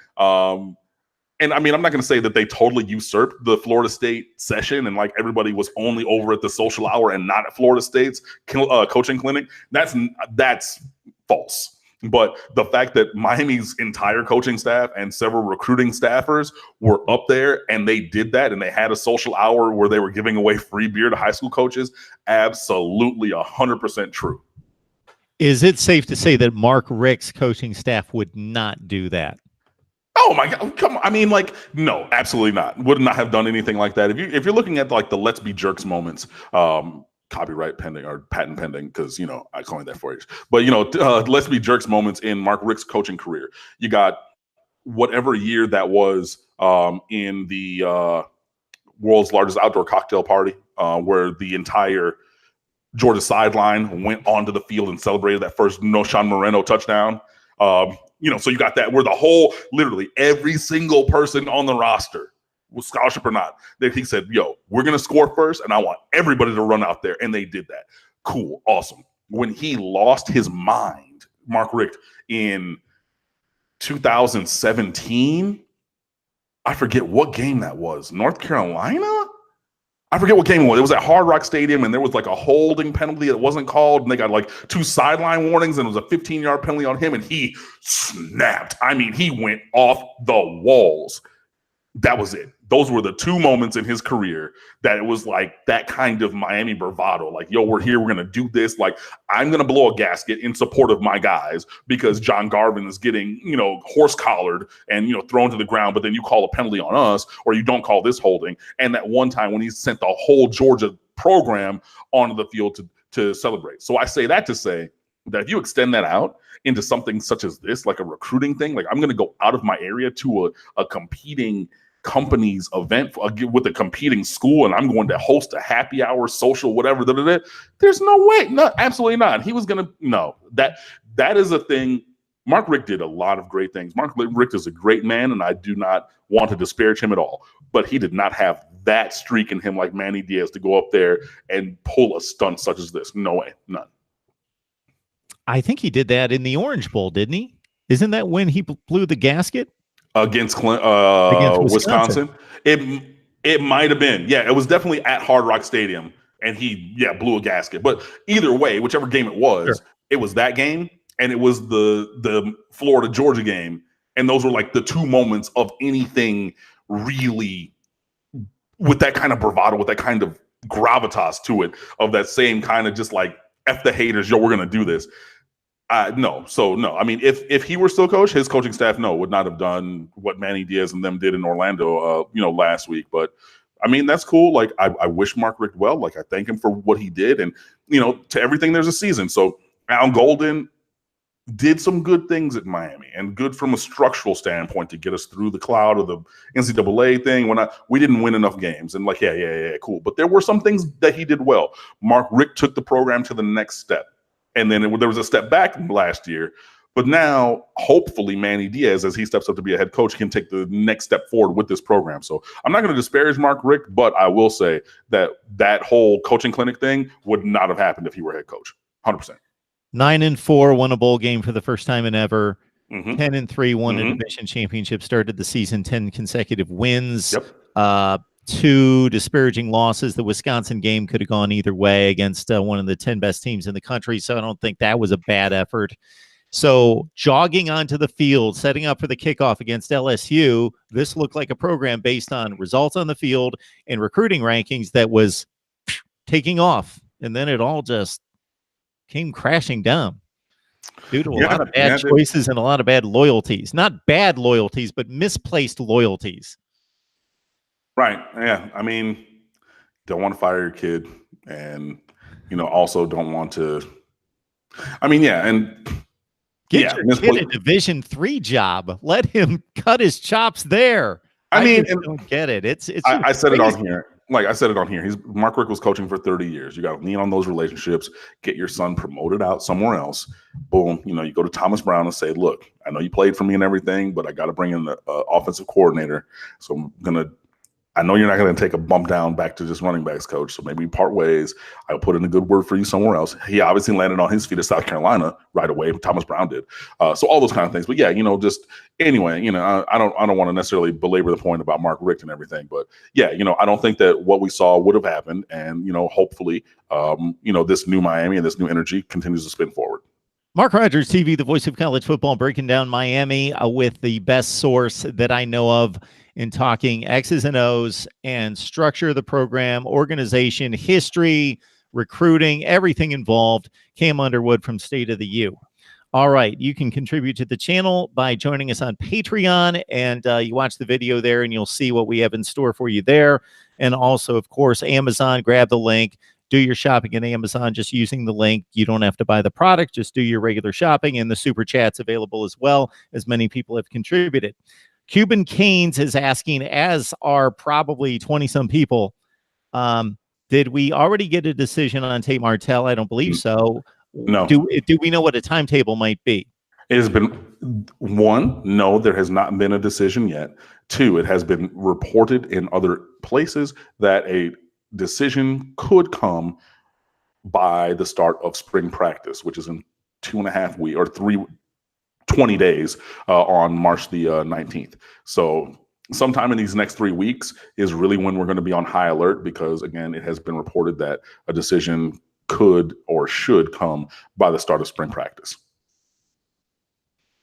And I'm not going to say that they totally usurped the Florida State session and like everybody was only over at the social hour and not at Florida State's coaching clinic. That's false. But the fact that Miami's entire coaching staff and several recruiting staffers were up there and they did that and they had a social hour where they were giving away free beer to high school coaches, absolutely 100% true. Is it safe to say that Mark Richt's coaching staff would not do that? Oh my God! Come on. No, absolutely not. Would not have done anything like that. If you're looking at like the "Let's Be Jerks" moments, copyright pending or patent pending, because I coined that for you. But "Let's Be Jerks" moments in Mark Richt's coaching career. You got whatever year that was in the world's largest outdoor cocktail party, where the entire Georgia sideline went onto the field and celebrated that first Noshan Moreno touchdown. So you got that where the whole, literally every single person on the roster, with scholarship or not, that he said, yo, we're going to score first, and I want everybody to run out there. And they did that. Cool. Awesome. When he lost his mind, Mark Richt, in 2017, I forget what game that was. North Carolina? I forget what game it was. It was at Hard Rock Stadium, and there was like a holding penalty that wasn't called, and they got like 2 sideline warnings, and it was a 15-yard penalty on him, and he snapped. I mean, he went off the walls. That was it. Those were the 2 moments in his career that it was like that kind of Miami bravado. Like, yo, we're here. We're going to do this. Like, I'm going to blow a gasket in support of my guys because John Garvin is getting, horse collared and, thrown to the ground. But then you call a penalty on us, or you don't call this holding. And that one time when he sent the whole Georgia program onto the field to celebrate. So I say that to say that if you extend that out into something such as this, like a recruiting thing, like I'm going to go out of my area to a competing company's event with a competing school, and I'm going to host a happy hour, social, whatever. There's no way. No, absolutely not. He was going to, no, that is a thing. Mark Richt did a lot of great things. Mark Richt is a great man, and I do not want to disparage him at all, but he did not have that streak in him like Manny Diaz to go up there and pull a stunt such as this. No way. None. I think he did that in the Orange Bowl, didn't he? Isn't that when he blew the gasket? Against Wisconsin. It might have been. Yeah, it was definitely at Hard Rock Stadium, and he blew a gasket. But either way, whichever game it was, sure, it was that game, and it was the Florida Georgia game, and those were like the 2 moments of anything really with that kind of bravado, with that kind of gravitas to it, of that same kind of just like F the haters, yo, we're gonna do this. No. I mean, if he were still coach, his coaching staff, would not have done what Manny Diaz and them did in Orlando, last week. But I mean, that's cool. Like, I wish Mark Richt well. Like, I thank him for what he did, and to everything there's a season. So Al Golden did some good things at Miami, and good from a structural standpoint to get us through the cloud of the NCAA thing. We didn't win enough games, and like, yeah, cool. But there were some things that he did well. Mark Richt took the program to the next step. And then there was a step back last year. But now, hopefully, Manny Diaz, as he steps up to be a head coach, can take the next step forward with this program. So I'm not going to disparage Mark Richt, but I will say that whole coaching clinic thing would not have happened if he were head coach. 100%. 9-4, won a bowl game for the first time in ever. Mm-hmm. 10-3, won a division championship, started the season 10 consecutive wins. Yep. 2 disparaging losses. The Wisconsin game could have gone either way against one of the 10 best teams in the country, so I don't think that was a bad effort. So jogging onto the field, setting up for the kickoff against LSU, this looked like a program based on results on the field and recruiting rankings that was taking off, and then it all just came crashing down due to a lot of bad choices and a lot of bad loyalties. Not bad loyalties, but misplaced loyalties. Right. Yeah. I mean, don't want to fire your kid, and also don't want to. I mean, and get your kid a Division III job. Let him cut his chops there. I don't get it. It's. I said it on here. Like I said it on here. Mark Richt was coaching for 30 years. You got to lean on those relationships. Get your son promoted out somewhere else. Boom. You go to Thomas Brown and say, look, I know you played for me and everything, but I got to bring in the offensive coordinator. So I know you're not going to take a bump down back to just running backs coach. So maybe part ways. I'll put in a good word for you somewhere else. He obviously landed on his feet at South Carolina right away. Thomas Brown did. So all those kind of things. But yeah, just anyway, I don't want to necessarily belabor the point about Mark Richt and everything. But yeah, I don't think that what we saw would have happened. And, hopefully, this new Miami and this new energy continues to spin forward. Mark Rogers TV, the voice of college football, breaking down Miami with the best source that I know of in talking X's and O's and structure of the program, organization, history, recruiting, everything involved. Cam Underwood from State of the U. All right, you can contribute to the channel by joining us on Patreon, and you watch the video there, and you'll see what we have in store for you there. And also, of course, Amazon. Grab the link. Do your shopping at Amazon just using the link. You don't have to buy the product. Just do your regular shopping, and the Super Chat's available as well, as many people have contributed. Cuban Canes is asking, as are probably 20 some people, did we already get a decision on Tate Martell? I don't believe so. No. Do we know what a timetable might be? It has been, one, no, there has not been a decision yet. Two, it has been reported in other places that a decision could come by the start of spring practice, which is in 2.5 weeks or 20 days on March the 19th. So sometime in these next 3 weeks is really when we're going to be on high alert, because again, it has been reported that a decision could or should come by the start of spring practice.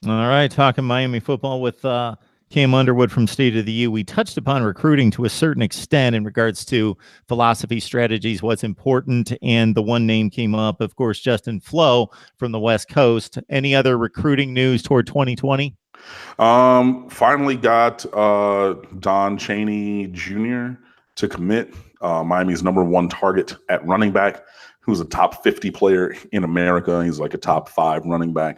All right, talking Miami football with Cam Underwood from State of the U. We touched upon recruiting to a certain extent in regards to philosophy, strategies, what's important, and the one name came up, of course, Justin Flo from the West Coast. Any other recruiting news toward 2020? Finally got Don Chaney Jr. to commit, Miami's #1 target at running back, who's a top 50 player in America. He's like a top 5 running back.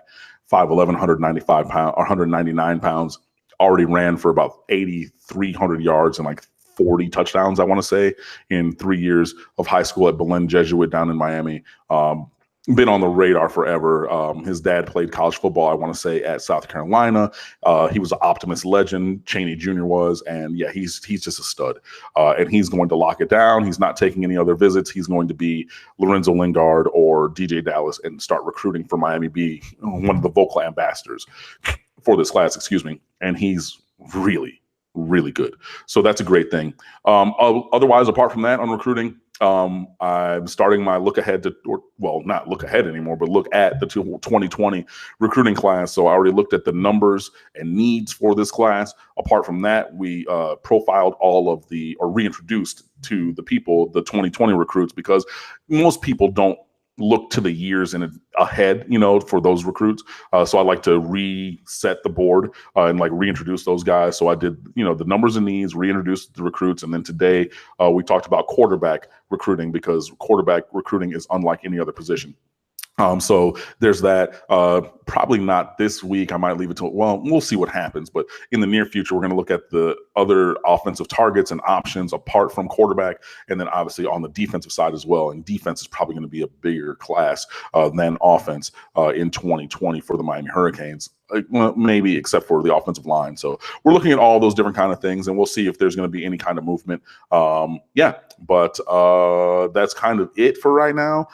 5'11", 195 pounds, or 199 pounds, already ran for about 8,300 yards and like 40 touchdowns, I want to say, in 3 years of high school at Belen Jesuit down in Miami. Been on the radar forever. His dad played college football, I want to say, at South Carolina. He was an Optimist legend, Chaney Jr. was, and yeah, he's just a stud. And he's going to lock it down. He's not taking any other visits. He's going to be Lorenzo Lingard or DJ Dallas and start recruiting for Miami, be one of the vocal ambassadors for this class, excuse me. And he's really, really good. So that's a great thing. Otherwise, apart from that, on recruiting, I'm starting my look ahead to, well, not look ahead anymore, but look at the 2020 recruiting class. So I already looked at the numbers and needs for this class. Apart from that, we profiled all of the, or reintroduced to the people, the 2020 recruits, because most people don't look to the years in ahead, for those recruits. So I like to reset the board and like reintroduce those guys. So I did, the numbers and needs, reintroduced the recruits. And then today we talked about quarterback recruiting, because quarterback recruiting is unlike any other position. So there's that. Probably not this week. I might leave it to, well, we'll see what happens. But in the near future, we're going to look at the other offensive targets and options apart from quarterback, and then obviously on the defensive side as well. And defense is probably going to be a bigger class than offense in 2020 for the Miami Hurricanes. Well, maybe except for the offensive line. So we're looking at all those different kind of things, and we'll see if there's going to be any kind of movement. But that's kind of it for right now.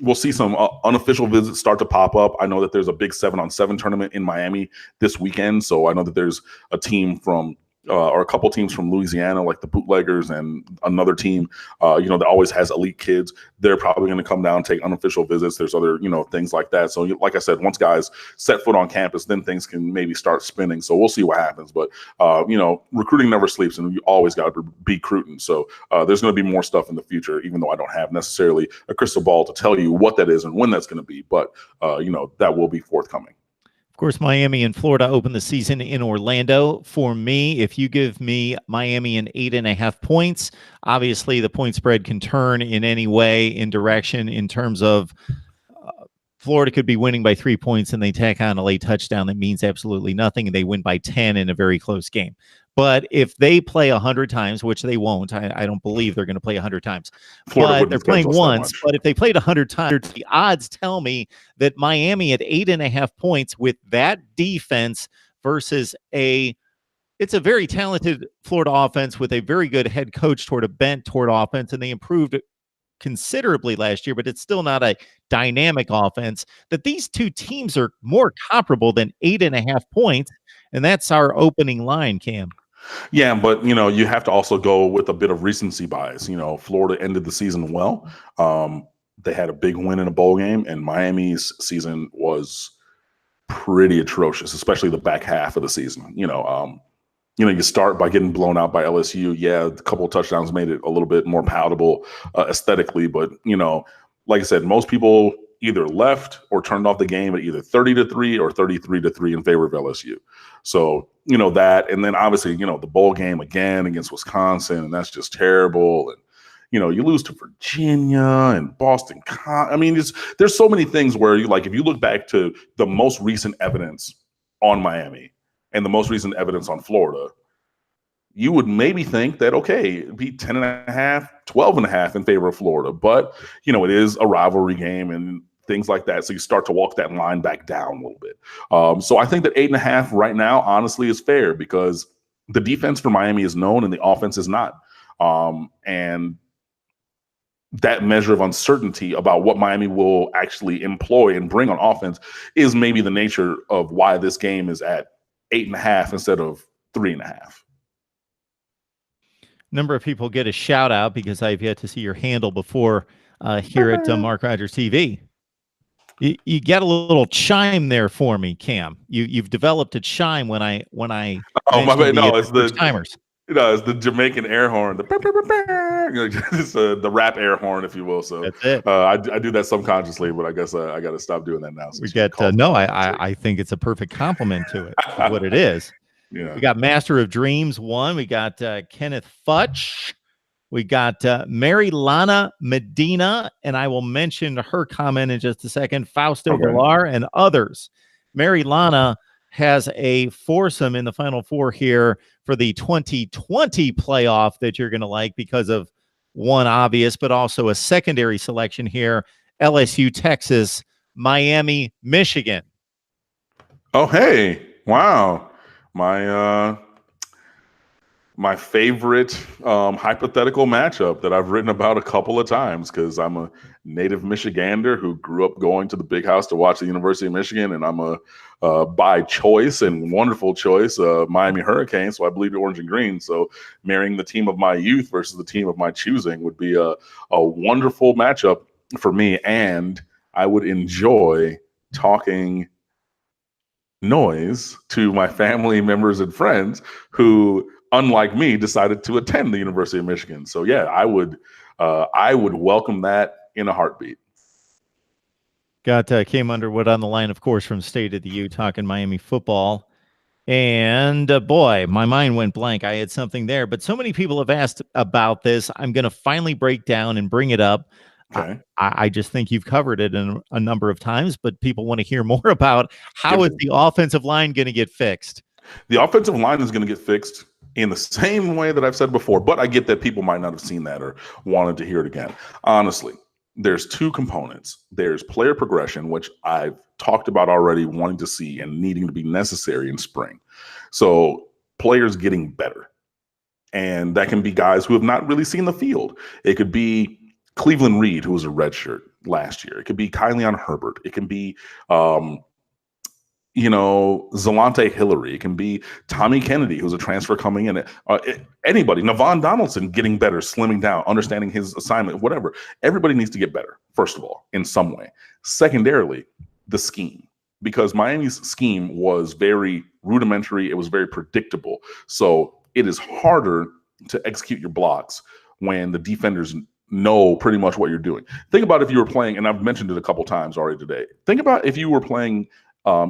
We'll see some unofficial visits start to pop up. I know that there's a big 7-on-7 tournament in Miami this weekend. So I know that there's a team from, or a couple teams from Louisiana, like the Bootleggers, and another team, that always has elite kids. They're probably going to come down and take unofficial visits. There's other, things like that. So like I said, once guys set foot on campus, then things can maybe start spinning. So we'll see what happens. But, recruiting never sleeps, and you always got to be recruiting. So there's going to be more stuff in the future, even though I don't have necessarily a crystal ball to tell you what that is and when that's going to be. But, that will be forthcoming. Of course, Miami and Florida open the season in Orlando. For me, if you give me Miami in 8.5 points, obviously the point spread can turn in any way, in direction, in terms of Florida could be winning by 3 points and they tack on a late touchdown that means absolutely nothing, and they win by 10 in a very close game. But if they play 100 times, which they won't, I don't believe they're going to play 100 times. Florida, but they're playing once. But if they played 100 times, the odds tell me that Miami at 8.5 points with that defense versus it's a very talented Florida offense with a very good head coach toward a bent toward offense, and they improved considerably last year, but it's still not a dynamic offense, that these two teams are more comparable than 8.5 points. And that's our opening line, Cam. Yeah, but, you have to also go with a bit of recency bias. Florida ended the season well. They had a big win in a bowl game, and Miami's season was pretty atrocious, especially the back half of the season. You start by getting blown out by LSU. Yeah, a couple of touchdowns made it a little bit more palatable aesthetically. But, like I said, most people either left or turned off the game at either 30-3 or 33-3 in favor of LSU. So, that, and then obviously, the bowl game again against Wisconsin, and that's just terrible. And, you lose to Virginia and Boston. There's so many things where if you look back to the most recent evidence on Miami, and the most recent evidence on Florida, you would maybe think that, okay, it'd be 10.5, 12.5 in favor of Florida. But, it is a rivalry game and things like that. So you start to walk that line back down a little bit. So I think that 8.5 right now, honestly, is fair because the defense for Miami is known and the offense is not. And that measure of uncertainty about what Miami will actually employ and bring on offense is maybe the nature of why this game is at 8.5 instead of 3.5. Number of people get a shout out because I've yet to see your handle before here at Mark Rogers TV. You get a little chime there for me, Cam. You've developed a chime when I oh my bad. No, it's the timers. It's the Jamaican air horn, the rap air horn, if you will. So that's it. I do that subconsciously, but I guess I got to stop doing that now. We get no. I think it's a perfect compliment to it. What it is. Yeah. We got Master of Dreams 1. We got Kenneth Futch. We got Mary Lana Medina, and I will mention her comment in just a second. Fausto Villar and others. Mary Lana has a foursome in the Final Four here for the 2020 playoff that you're going to like because of one obvious, but also a secondary selection here: LSU, Texas, Miami, Michigan. Oh, hey. Wow. My favorite hypothetical matchup that I've written about a couple of times because I'm a native Michigander who grew up going to the big house to watch the University of Michigan, and I'm a by choice and wonderful choice Miami Hurricanes, so I bleed orange and green. So marrying the team of my youth versus the team of my choosing would be a wonderful matchup for me, and I would enjoy talking noise to my family members and friends who, unlike me, decided to attend the University of Michigan. So yeah, I would welcome that in a heartbeat. Got Cam Underwood on the line, of course, from State of the U, talking Miami football. And boy, my mind went blank. I had something there, but so many people have asked about this. I'm going to finally break down and bring it up. Okay. I just think you've covered it in a number of times, but people want to hear more about how is the offensive line going to get fixed? The offensive line is going to get fixed in the same way that I've said before, but I get that people might not have seen that or wanted to hear it again. Honestly, there's two components. There's player progression, which I've talked about already, wanting to see and needing to be necessary in spring. So players getting better. And that can be guys who have not really seen the field. It could be Cleveland Reed, who was a redshirt last year. It could be Kylian Herbert. It can be Zalante Hillary. It can be Tommy Kennedy, who's a transfer coming in. Anybody, Navon Donaldson getting better, slimming down, understanding his assignment, whatever. Everybody needs to get better, first of all, in some way. Secondarily, the scheme. Because Miami's scheme was very rudimentary. It was very predictable. So it is harder to execute your blocks when the defenders know pretty much what you're doing. Think about if you were playing, and I've mentioned it a couple times already today. Think about if you were playing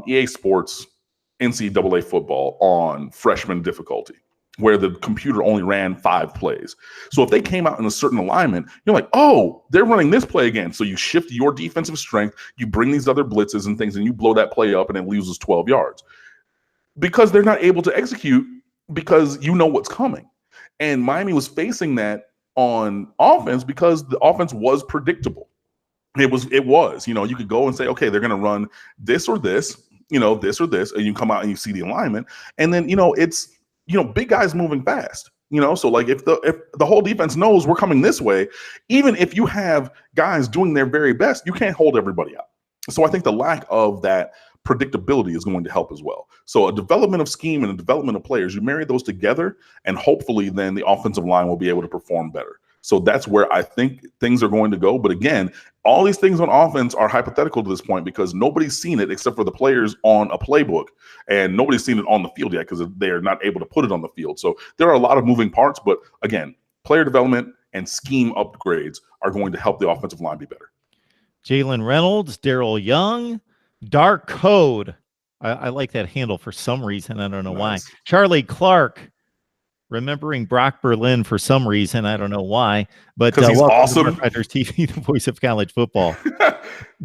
EA Sports NCAA football on freshman difficulty, where the computer only ran 5 plays. So if they came out in a certain alignment, you're like, oh, they're running this play again. So you shift your defensive strength, you bring these other blitzes and things, and you blow that play up and it loses 12 yards. Because they're not able to execute because you know what's coming. And Miami was facing that on offense because the offense was predictable. It was, you could go and say, okay, they're going to run this or this, this or this, and you come out and you see the alignment. And then, it's, big guys moving fast, so like if the whole defense knows we're coming this way, even if you have guys doing their very best, you can't hold everybody out. So I think the lack of that predictability is going to help as well. So a development of scheme and a development of players, you marry those together, and hopefully then the offensive line will be able to perform better. So that's where I think things are going to go. But again, all these things on offense are hypothetical to this point because nobody's seen it except for the players on a playbook, and nobody's seen it on the field yet because they're not able to put it on the field. So there are a lot of moving parts, but again, player development and scheme upgrades are going to help the offensive line be better. Jalen Reynolds, Daryl Young, Dark Code. I like that handle for some reason. I don't know why. Charlie Clark, remembering Brock Berlin for some reason. I don't know why, but Because he's welcome to awesome. Mark Rogers TV, the voice of college football.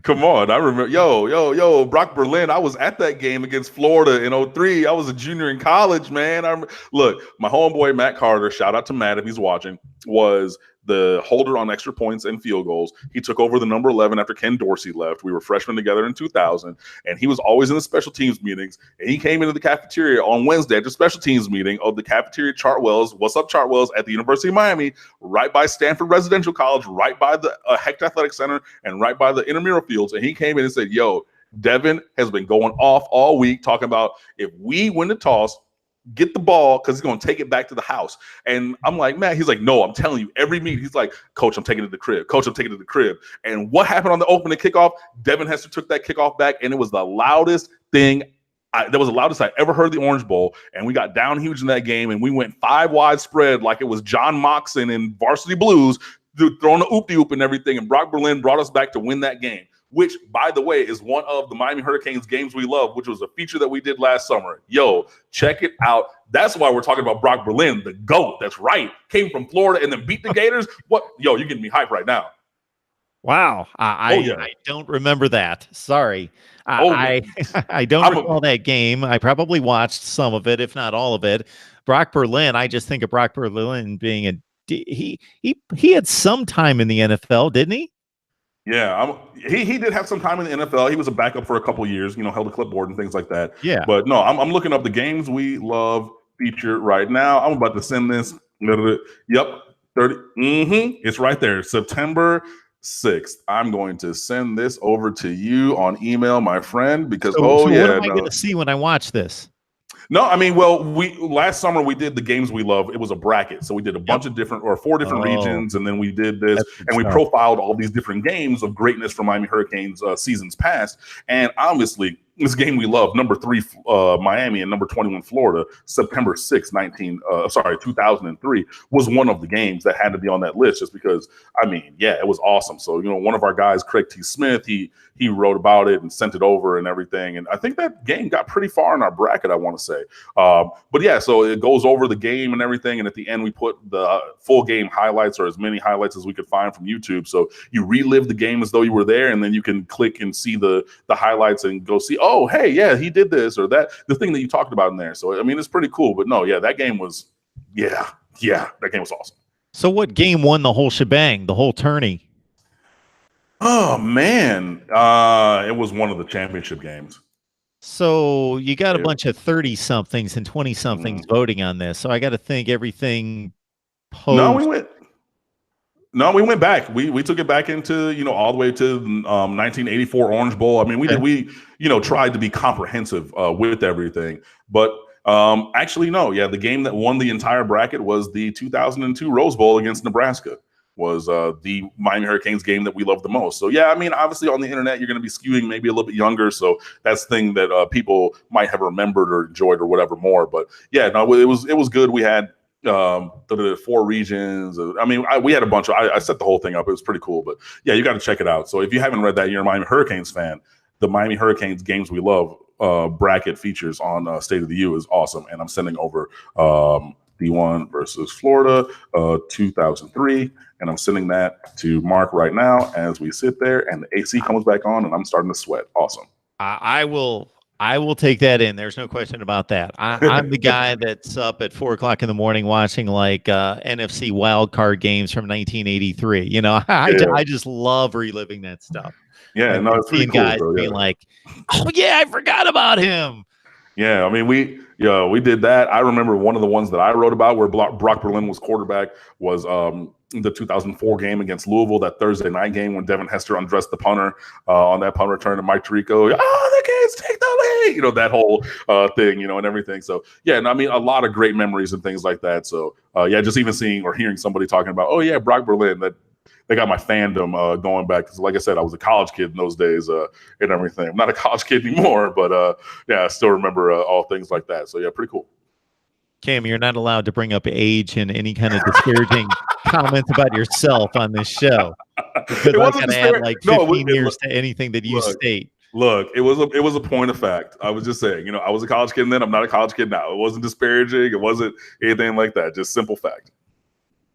Come on. I remember, yo, Brock Berlin. I was at that game against Florida in 03. I was a junior in college, man. Look, my homeboy, Matt Carter, shout out to Matt if he's watching, was the holder on extra points and field goals. He took over the number 11 after Ken Dorsey left. We were freshmen together in 2000, and he was always in the special teams meetings. And he came into the cafeteria on Wednesday after special teams meeting of the cafeteria Chartwells. What's up, Chartwells? At the University of Miami, right by Stanford Residential College, right by the Hecht Athletic Center, and right by the intramural fields. And he came in and said, yo, Devin has been going off all week talking about if we win the toss, get the ball because he's going to take it back to the house. And I'm like, man, he's like, no, I'm telling you, every meet, he's like, coach, I'm taking it to the crib. Coach, I'm taking it to the crib. And what happened on the opening kickoff? Devin Hester took that kickoff back, and it was the loudest thing. That was the loudest I ever heard the Orange Bowl. And we got down huge in that game, and we went 5 wide spread like it was John Moxon in Varsity Blues, throwing the oop-de-oop and everything. And Brock Berlin brought us back to win that game, which, by the way, is one of the Miami Hurricanes games we love, which was a feature that we did last summer. Yo, check it out. That's why we're talking about Brock Berlin, the GOAT. That's right. Came from Florida and then beat the Gators. What? Yo, you're getting me hype right now. Wow. I don't remember that. Sorry. I don't recall that game. I probably watched some of it, if not all of it. Brock Berlin, I just think of Brock Berlin being he had some time in the NFL, didn't he? Yeah, he did have some time in the NFL. He was a backup for a couple years, held a clipboard and things like that. Yeah. But no, I'm looking up the games we love featured right now. I'm about to send this. Yep, 30. It's right there, September 6th. I'm going to send this over to you on email, my friend, because what am I going to see when I watch this? No, I mean, well, last summer we did the games we love. It was a bracket. So we did a bunch of different, or 4 different regions, and then we did this, and we profiled all these different games of greatness from Miami Hurricanes seasons past. And obviously, this game we love, number 3 Miami and number 21 Florida, September 6, 2003, was one of the games that had to be on that list just because, I mean, yeah, it was awesome. So, one of our guys, Craig T. Smith, he wrote about it and sent it over and everything. And I think that game got pretty far in our bracket, I want to say. But yeah, so it goes over the game and everything. And at the end, we put the full game highlights, or as many highlights as we could find from YouTube. So you relive the game as though you were there, and then you can click and see the highlights and go see, oh, hey, yeah, he did this or that, the thing that you talked about in there. So, I mean, it's pretty cool. But no, yeah, that game was, that game was awesome. So what game won the whole shebang, the whole tourney? Oh, man. It was one of the championship games. So you got a bunch of 30-somethings and 20-somethings voting on this. So I got to think everything post. No, we went back. We took it back into, all the way to 1984 Orange Bowl. I mean, we tried to be comprehensive with everything. But actually, no. Yeah, the game that won the entire bracket was the 2002 Rose Bowl against Nebraska. Was the Miami Hurricanes game that we love the most. So, yeah, I mean, obviously on the internet, you're going to be skewing maybe a little bit younger. So that's the thing that people might have remembered or enjoyed or whatever more. But, yeah, no, it was good. We had the 4 regions. I mean, we had a bunch of, I set the whole thing up. It was pretty cool. But, yeah, you got to check it out. So if you haven't read that, you're a Miami Hurricanes fan. The Miami Hurricanes games we love bracket features on State of the U is awesome. And I'm sending over D1 versus Florida 2003. And I'm sending that to Mark right now as we sit there, and the AC comes back on, and I'm starting to sweat. Awesome. I will take that in. There's no question about that. I'm the guy that's up at 4:00 in the morning watching like NFC wildcard games from 1983. I just love reliving that stuff. Yeah, no, it's pretty cool. Guys being like, oh yeah, I forgot about him. Yeah, I mean, we did that. I remember one of the ones that I wrote about where Brock Berlin was quarterback was the 2004 game against Louisville, that Thursday night game when Devin Hester undressed the punter on that punt return to Mike Tirico. The kids take the lead, that whole thing, and everything. So, yeah, I mean, a lot of great memories and things like that. So, just even seeing or hearing somebody talking about, oh, yeah, Brock Berlin, that they got my fandom going back. Because like I said, I was a college kid in those days and everything. I'm not a college kid anymore, but, I still remember all things like that. So, yeah, pretty cool. Cam, you're not allowed to bring up age and any kind of disparaging comments about yourself on this show. Because I'm going to add like 15 years to anything that you state. Look, it was a point of fact. I was just saying, I was a college kid then. I'm not a college kid now. It wasn't disparaging. It wasn't anything like that. Just simple fact.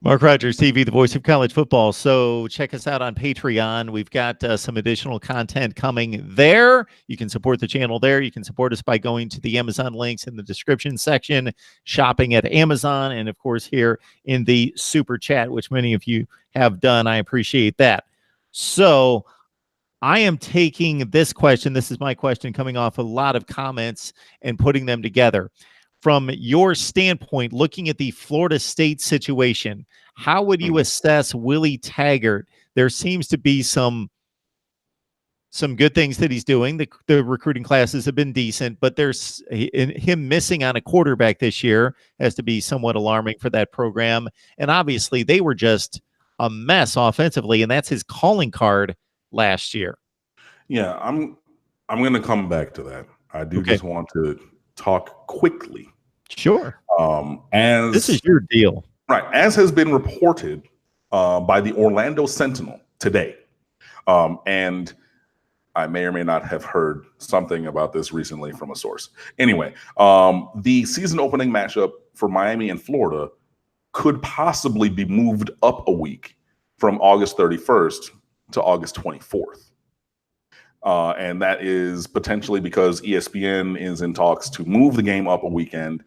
Mark Rogers TV, the voice of college football. So check us out on Patreon. We've got some additional content coming there. You can support the channel there. You can support us by going to the Amazon links in the description section, shopping at Amazon, and of course here in the super chat, which many of you have done. I appreciate that. So I am taking this question. This is my question coming off a lot of comments and putting them together. From your standpoint, looking at the Florida State situation, how would you assess Willie Taggart? There seems to be some good things that he's doing. The recruiting classes have been decent, but there's him missing on a quarterback this year has to be somewhat alarming for that program. And obviously, they were just a mess offensively, and that's his calling card last year. Yeah, I'm going to come back to that. I do just want to talk quickly. Sure. As this is your deal, right? As has been reported by the Orlando Sentinel today, and I may or may not have heard something about this recently from a source. Anyway, the season opening matchup for Miami and Florida could possibly be moved up a week from August 31st to August 24th. And that is potentially because ESPN is in talks to move the game up a weekend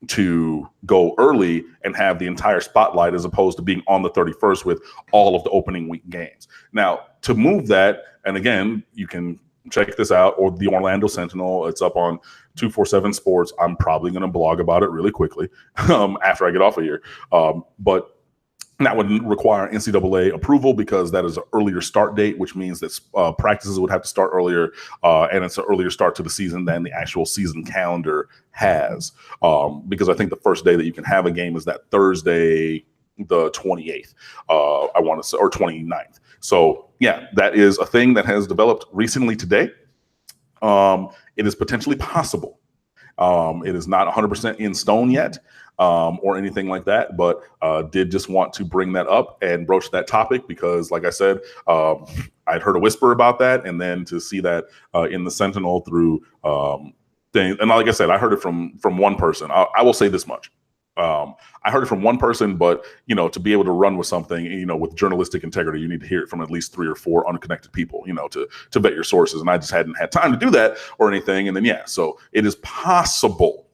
to go early and have the entire spotlight as opposed to being on the 31st with all of the opening week games. Now, to move that, and again, you can check this out, or the Orlando Sentinel. It's up on 247 Sports. I'm probably going to blog about it really quickly after I get off of here. But that would require NCAA approval because that is an earlier start date, which means that practices would have to start earlier, and it's an earlier start to the season than the actual season calendar has. Because I think the first day that you can have a game is that Thursday, the 28th, I want to say, or 29th. So yeah, that is a thing that has developed recently today. It is potentially possible. It is not 100% in stone yet. Or anything like that, but did just want to bring that up and broach that topic because, like I said, I'd heard a whisper about that, and then to see that in the Sentinel through things, and like I said, I heard it from one person. I will say this much: I heard it from one person, but to be able to run with something, with journalistic integrity, you need to hear it from at least 3 or 4 unconnected people, to vet your sources, and I just hadn't had time to do that or anything, and then so it is possible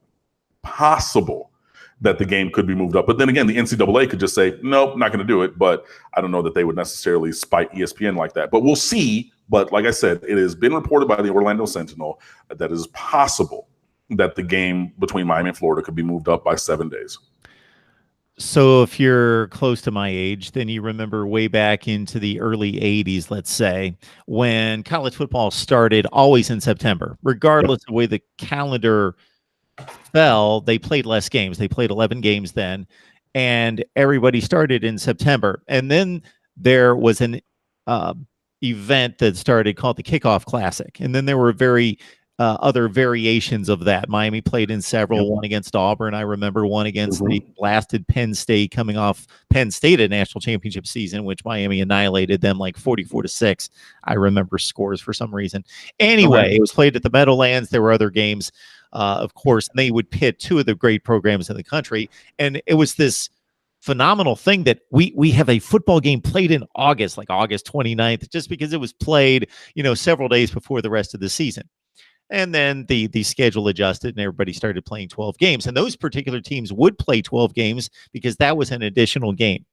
that the game could be moved up. But then again, the NCAA could just say, nope, not going to do it. But I don't know that they would necessarily spite ESPN like that. But we'll see. But like I said, it has been reported by the Orlando Sentinel that it is possible that the game between Miami and Florida could be moved up by 7 days. So if you're close to my age, then you remember way back into the early 80s, let's say, when college football started always in September, regardless of the way the calendar fell, they played less games. They played 11 games then, and everybody started in September. And then there was an event that started called the Kickoff Classic. And then there were other variations of that. Miami played in several, one against Auburn. I remember one against the blasted Penn State, coming off Penn State at national championship season, which Miami annihilated them like 44-6. I remember scores for some reason. Anyway, it was played at the Meadowlands. There were other games. Of course, they would pit 2 of the great programs in the country. And it was this phenomenal thing that we have a football game played in August, like August 29th, just because it was played, several days before the rest of the season. And then the schedule adjusted and everybody started playing 12 games. And those particular teams would play 12 games because that was an additional game.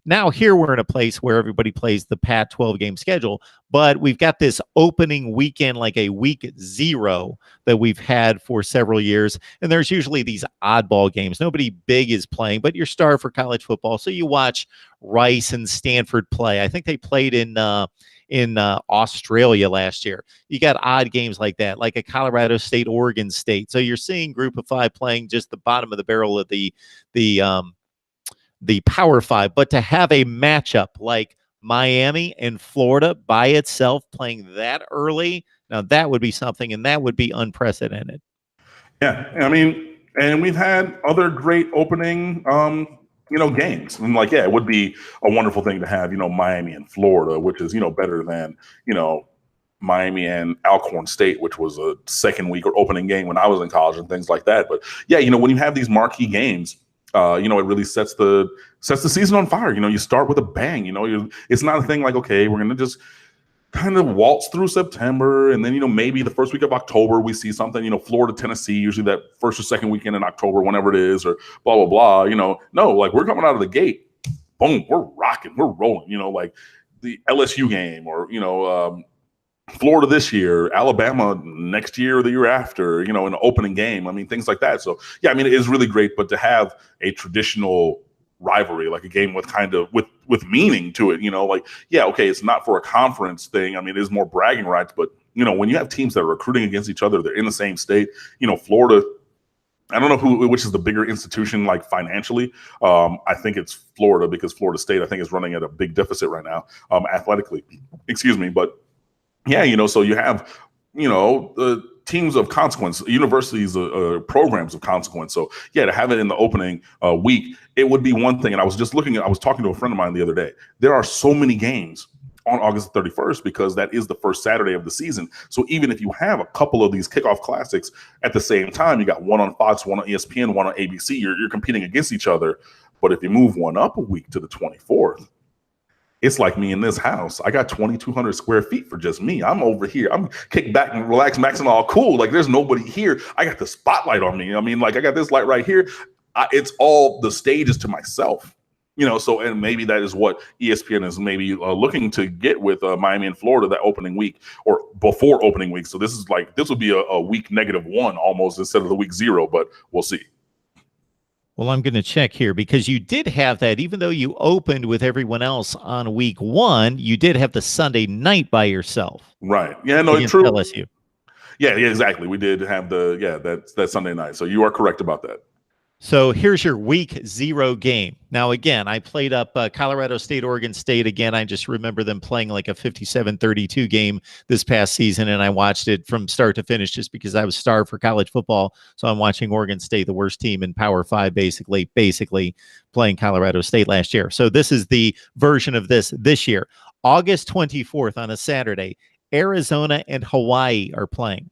Now here we're in a place where everybody plays the Pat 12-game schedule, but we've got this opening weekend, like a week 0 that we've had for several years. And there's usually these oddball games. Nobody big is playing, but you're starved for college football. So you watch Rice and Stanford play. I think they played in Australia last year. You got odd games like that, like a Colorado State, Oregon State. So you're seeing Group of 5 playing just the bottom of the barrel of the Power 5, but to have a matchup like Miami and Florida by itself playing that early, now that would be something, and that would be unprecedented. Yeah, I mean, and we've had other great opening, games. And it would be a wonderful thing to have, Miami and Florida, which is, better than, Miami and Alcorn State, which was a second week or opening game when I was in college and things like that. But yeah, when you have these marquee games, it really sets the season on fire. You start with a bang. It's not a thing like, okay, we're gonna just kind of waltz through September, and then maybe the first week of October we see something. Florida, Tennessee, usually that first or second weekend in October, whenever it is, or blah blah blah. No, like we're coming out of the gate, boom, we're rocking, we're rolling. Like the LSU game, or Florida this year, Alabama next year or the year after, in the opening game. I mean, things like that. So yeah, I mean, it is really great, but to have a traditional rivalry, like a game with kind of with meaning to it, like, yeah, okay, it's not for a conference thing. I mean, it is more bragging rights, but when you have teams that are recruiting against each other, they're in the same state, Florida, I don't know which is the bigger institution, like financially. I think it's Florida, because Florida State, I think, is running at a big deficit right now, athletically, excuse me. But yeah, so you have, teams of consequence, universities, programs of consequence. So yeah, to have it in the opening week, it would be one thing. And I was talking to a friend of mine the other day. There are so many games on August 31st because that is the first Saturday of the season. So even if you have a couple of these kickoff classics at the same time, you got one on Fox, one on ESPN, one on ABC, you're competing against each other. But if you move one up a week to the 24th, it's like me in this house. I got 2,200 square feet for just me. I'm over here. I'm kicked back and relaxed, max and all cool. Like there's nobody here. I got the spotlight on me. I mean, like I got this light right here. It's all the stages to myself, so, and maybe that is what ESPN is maybe looking to get with Miami and Florida that opening week or before opening week. So this would be a week -1 almost instead of the week 0, but we'll see. Well, I'm going to check here because you did have that, even though you opened with everyone else on week 1, you did have the Sunday night by yourself. Right. Yeah, no, it's true. LSU. Yeah, exactly. We did have that Sunday night. So you are correct about that. So here's your week 0 game. Now, again, I played up Colorado State, Oregon State. Again, I just remember them playing like a 57-32 game this past season, and I watched it from start to finish just because I was starved for college football. So I'm watching Oregon State, the worst team in Power 5, basically playing Colorado State last year. So this is the version of this year. August 24th on a Saturday, Arizona and Hawaii are playing.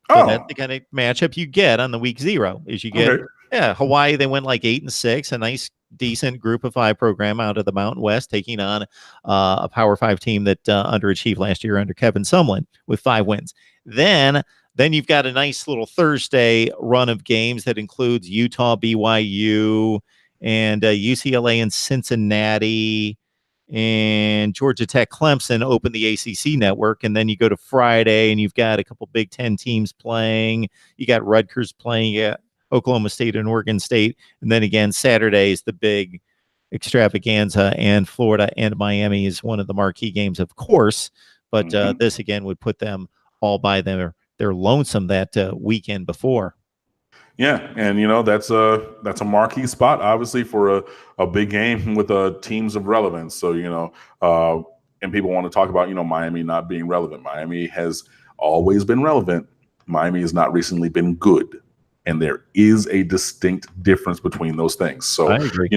So that's the kind of matchup you get on the week 0 is you get – yeah, Hawaii, they went like 8-6, a nice, decent group of 5 program out of the Mountain West, taking on a Power 5 team that underachieved last year under Kevin Sumlin with 5 wins. Then you've got a nice little Thursday run of games that includes Utah, BYU, and UCLA and Cincinnati, and Georgia Tech, Clemson open the ACC network. And then you go to Friday, and you've got a couple Big Ten teams playing. You got Rutgers playing Oklahoma State and Oregon State. And then again, Saturday is the big extravaganza, and Florida and Miami is one of the marquee games, of course. But this again would put them all by their lonesome that weekend before. Yeah, and that's a marquee spot, obviously, for a big game with teams of relevance. So and people want to talk about Miami not being relevant. Miami has always been relevant. Miami has not recently been good. And there is a distinct difference between those things. So, I agree.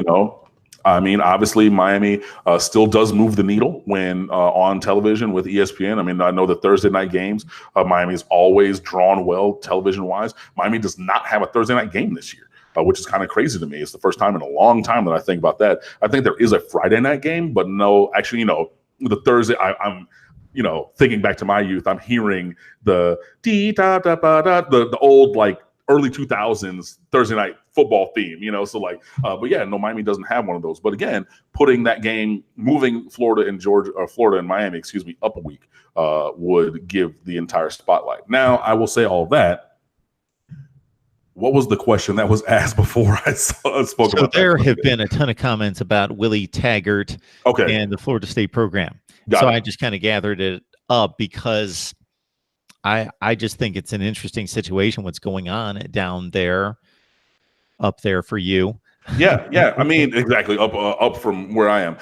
I mean, obviously, Miami still does move the needle when on television with ESPN. I mean, I know the Thursday night games, Miami's always drawn well television-wise. Miami does not have a Thursday night game this year, which is kind of crazy to me. It's the first time in a long time that I think about that. I think there is a Friday night game, but no, actually, the Thursday, I'm thinking back to my youth, I'm hearing the the old like early 2000s Thursday night football theme, so like, but yeah, no, Miami doesn't have one of those. But again, putting that game, moving Florida and Miami, up a week would give the entire spotlight. Now, I will say all that. What was the question that was asked before I spoke about that? So there have been a ton of comments about Willie Taggart and the Florida State program. I just kind of gathered it up because I just think it's an interesting situation, what's going on down there, up there for you. Yeah. I mean, exactly. Up from where I am.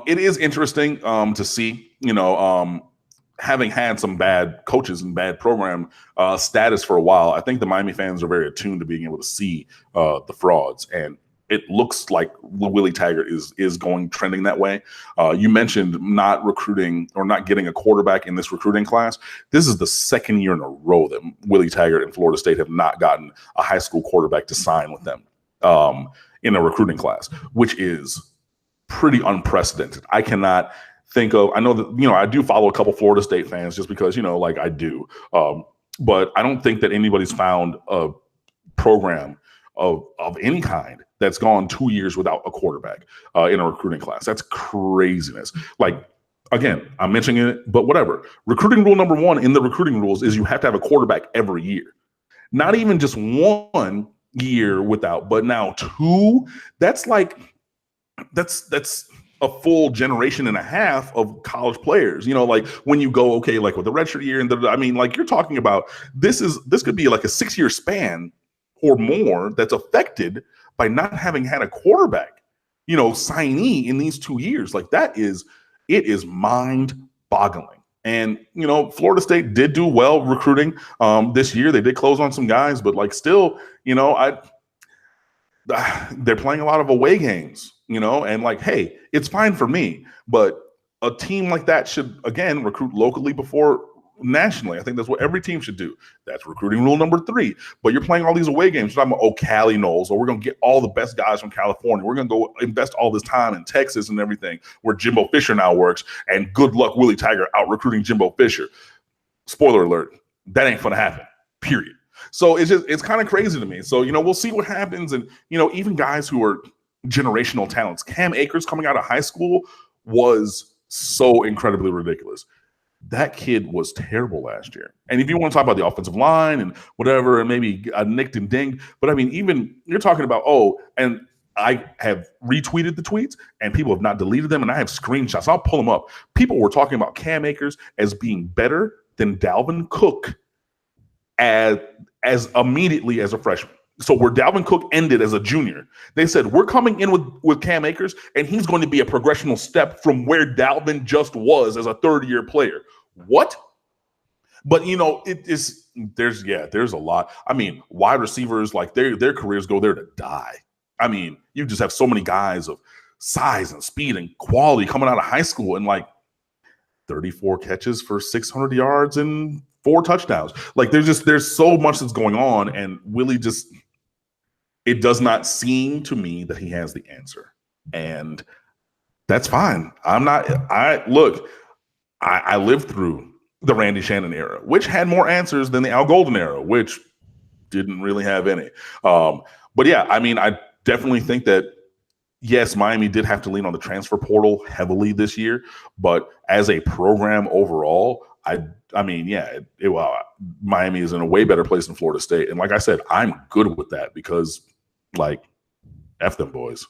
It is interesting to see, having had some bad coaches and bad program status for a while. I think the Miami fans are very attuned to being able to see the frauds. And it looks like Willie Taggart is going trending that way. You mentioned not recruiting or not getting a quarterback in this recruiting class. This is the second year in a row that Willie Taggart and Florida State have not gotten a high school quarterback to sign with them in a recruiting class, which is pretty unprecedented. I cannot think of, I know that, I do follow a couple Florida State fans just because, like I do. But I don't think that anybody's found a program of any kind that's gone 2 years without a quarterback in a recruiting class. That's craziness. Like, again, I'm mentioning it, but whatever. Recruiting rule number 1 in the recruiting rules is you have to have a quarterback every year. Not even just 1 year without, but now 2. That's a full generation and a half of college players. Like when you go, okay, like with the redshirt year, and you're talking about this could be like a 6-year span or more that's affected by not having had a quarterback, signee in these 2 years. Like it is mind-boggling. And, Florida State did do well recruiting this year. They did close on some guys, but still, they're playing a lot of away games, and hey, it's fine for me, but a team like that should, again, recruit locally before nationally. I think that's what every team should do. That's recruiting rule number 3. But you're playing all these away games. You're talking about, Cali Knowles, or we're going to get all the best guys from California. We're going to go invest all this time in Texas and everything, where Jimbo Fisher now works, and good luck Willie Taggart out recruiting Jimbo Fisher. Spoiler alert, that ain't going to happen, period. So it's kind of crazy to me. So, we'll see what happens. And, even guys who are generational talents, Cam Akers coming out of high school was so incredibly ridiculous. That kid was terrible last year. And if you want to talk about the offensive line and whatever, and maybe nicked and dinged, but even you're talking about, and I have retweeted the tweets and people have not deleted them, and I have screenshots. I'll pull them up. People were talking about Cam Akers as being better than Dalvin Cook as immediately as a freshman. So where Dalvin Cook ended as a junior, they said, we're coming in with Cam Akers, and he's going to be a progressional step from where Dalvin just was as a third-year player. What? But, there's a lot. Wide receivers, their careers go there to die. You just have so many guys of size and speed and quality coming out of high school, and 34 catches for 600 yards and 4 touchdowns. There's so much that's going on, and Willie it does not seem to me that he has the answer. And that's fine. I lived through the Randy Shannon era, which had more answers than the Al Golden era, which didn't really have any. But yeah, I definitely think that, yes, Miami did have to lean on the transfer portal heavily this year, but as a program overall, Miami is in a way better place than Florida State. And like I said, I'm good with that because, F them boys.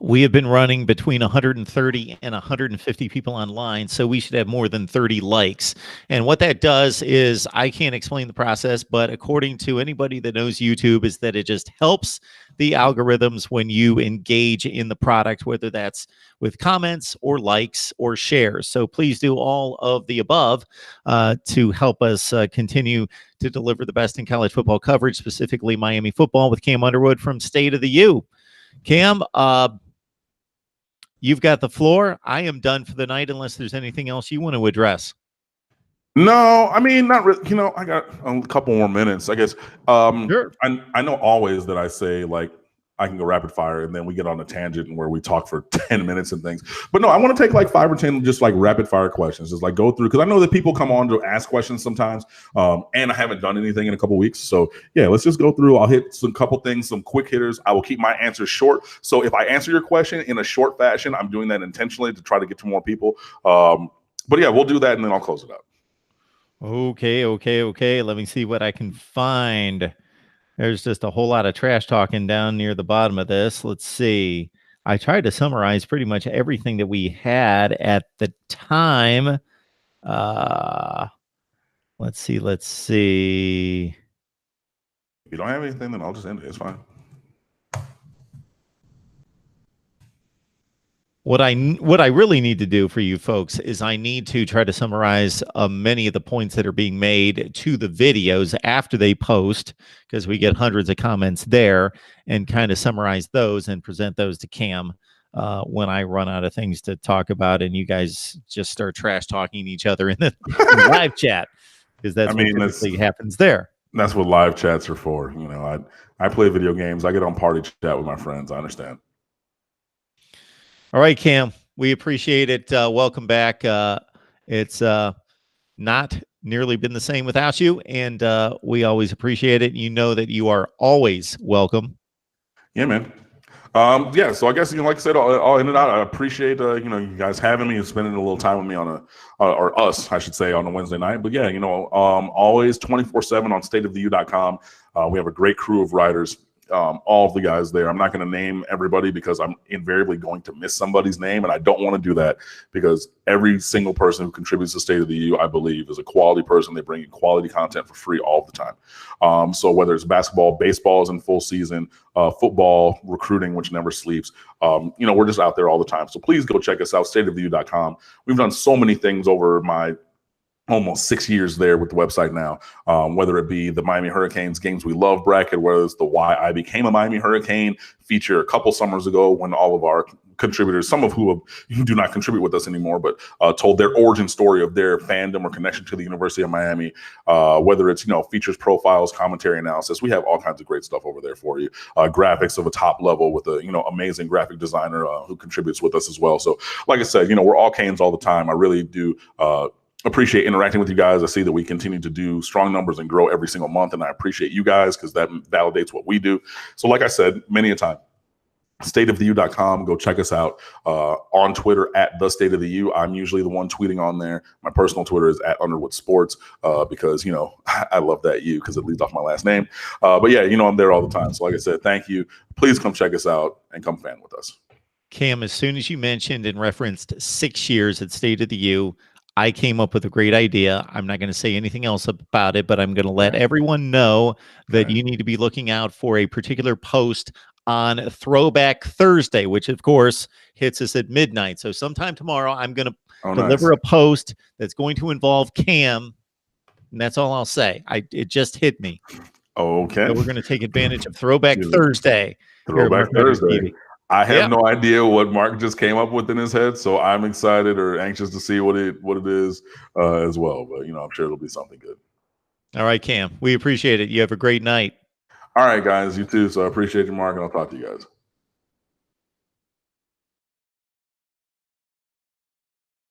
We have been running between 130 and 150 people online, so we should have more than 30 likes. And what that does is, I can't explain the process, but according to anybody that knows YouTube, is that it just helps the algorithms when you engage in the product, whether that's with comments or likes or shares. So please do all of the above to help us continue to deliver the best in college football coverage, specifically Miami football, with Cam Underwood from State of the U. Cam, you've got the floor. I am done for the night unless there's anything else you want to address. No, not really. I got a couple more minutes, I guess. Sure. I know always that I say I can go rapid fire, and then we get on a tangent where we talk for 10 minutes and things. But no, I want to take 5 or 10 just rapid fire questions, just go through, because I know that people come on to ask questions sometimes, and I haven't done anything in a couple weeks. So yeah, let's just go through. I'll hit some couple things, some quick hitters. I will keep my answers short. So if I answer your question in a short fashion, I'm doing that intentionally to try to get to more people. But yeah, we'll do that, and then I'll close it up. Okay. Let me see what I can find. There's just a whole lot of trash talking down near the bottom of this. Let's see. I tried to summarize pretty much everything that we had at the time. Let's see. If you don't have anything, then I'll just end it. It's fine. What I really need to do for you folks is I need to try to summarize many of the points that are being made to the videos after they post, because we get hundreds of comments there, and kind of summarize those and present those to Cam when I run out of things to talk about and you guys just start trash talking each other in the live chat, because that's I what mean, typically happens there. that's what live chats are for. You know, I play video games. I get on party chat with my friends. I understand. All right, Cam, we appreciate it. Welcome back. It's not nearly been the same without you, and we always appreciate it. You know that you are always welcome. Yeah, man. Yeah, so I guess, like I said, I'll end it out. I appreciate you guys having me and spending a little time with me on or us, I should say, on a Wednesday night. But yeah, always 24/7 on stateoftheu.com. We have a great crew of writers. All of the guys there. I'm not going to name everybody because I'm invariably going to miss somebody's name, and I don't want to do that because every single person who contributes to State of the U, I believe, is a quality person. They bring you quality content for free all the time. So whether it's basketball, baseball is in full season, football, recruiting, which never sleeps, we're just out there all the time. So please go check us out, stateoftheu.com. We've done so many things over my almost 6 years there with the website now, whether it be the Miami Hurricanes Games We Love bracket, whether it's the Why I Became a Miami Hurricane feature a couple summers ago when all of our contributors, some of who do not contribute with us anymore, but told their origin story of their fandom or connection to the University of Miami, whether it's, features, profiles, commentary, analysis. We have all kinds of great stuff over there for you. Graphics of a top level with a, amazing graphic designer who contributes with us as well. So like I said, we're all Canes all the time. I really do appreciate interacting with you guys. I see that we continue to do strong numbers and grow every single month, and I appreciate you guys because that validates what we do. So like I said many a time, stateoftheu.com, go check us out. On Twitter at the State of the U. I'm usually the one tweeting on there. My personal Twitter is at Underwood Sports because I love that U because it leads off my last name. But yeah, I'm there all the time. So like I said, thank you. Please come check us out and come fan with us. Cam, as soon as you mentioned and referenced 6 years at State of the U, I came up with a great idea. I'm not going to say anything else about it, but I'm going to let everyone know that you need to be looking out for a particular post on Throwback Thursday, which of course hits us at midnight. So sometime tomorrow, I'm going to deliver a post that's going to involve Cam, and that's all I'll say. It just hit me. Okay. So we're going to take advantage of Throwback Thursday. Throwback Thursday. I have no idea what Mark just came up with in his head, so I'm excited or anxious to see what it is as well. But I'm sure it'll be something good. All right, Cam. We appreciate it. You have a great night. All right, guys. You too. So I appreciate you, Mark, and I'll talk to you guys.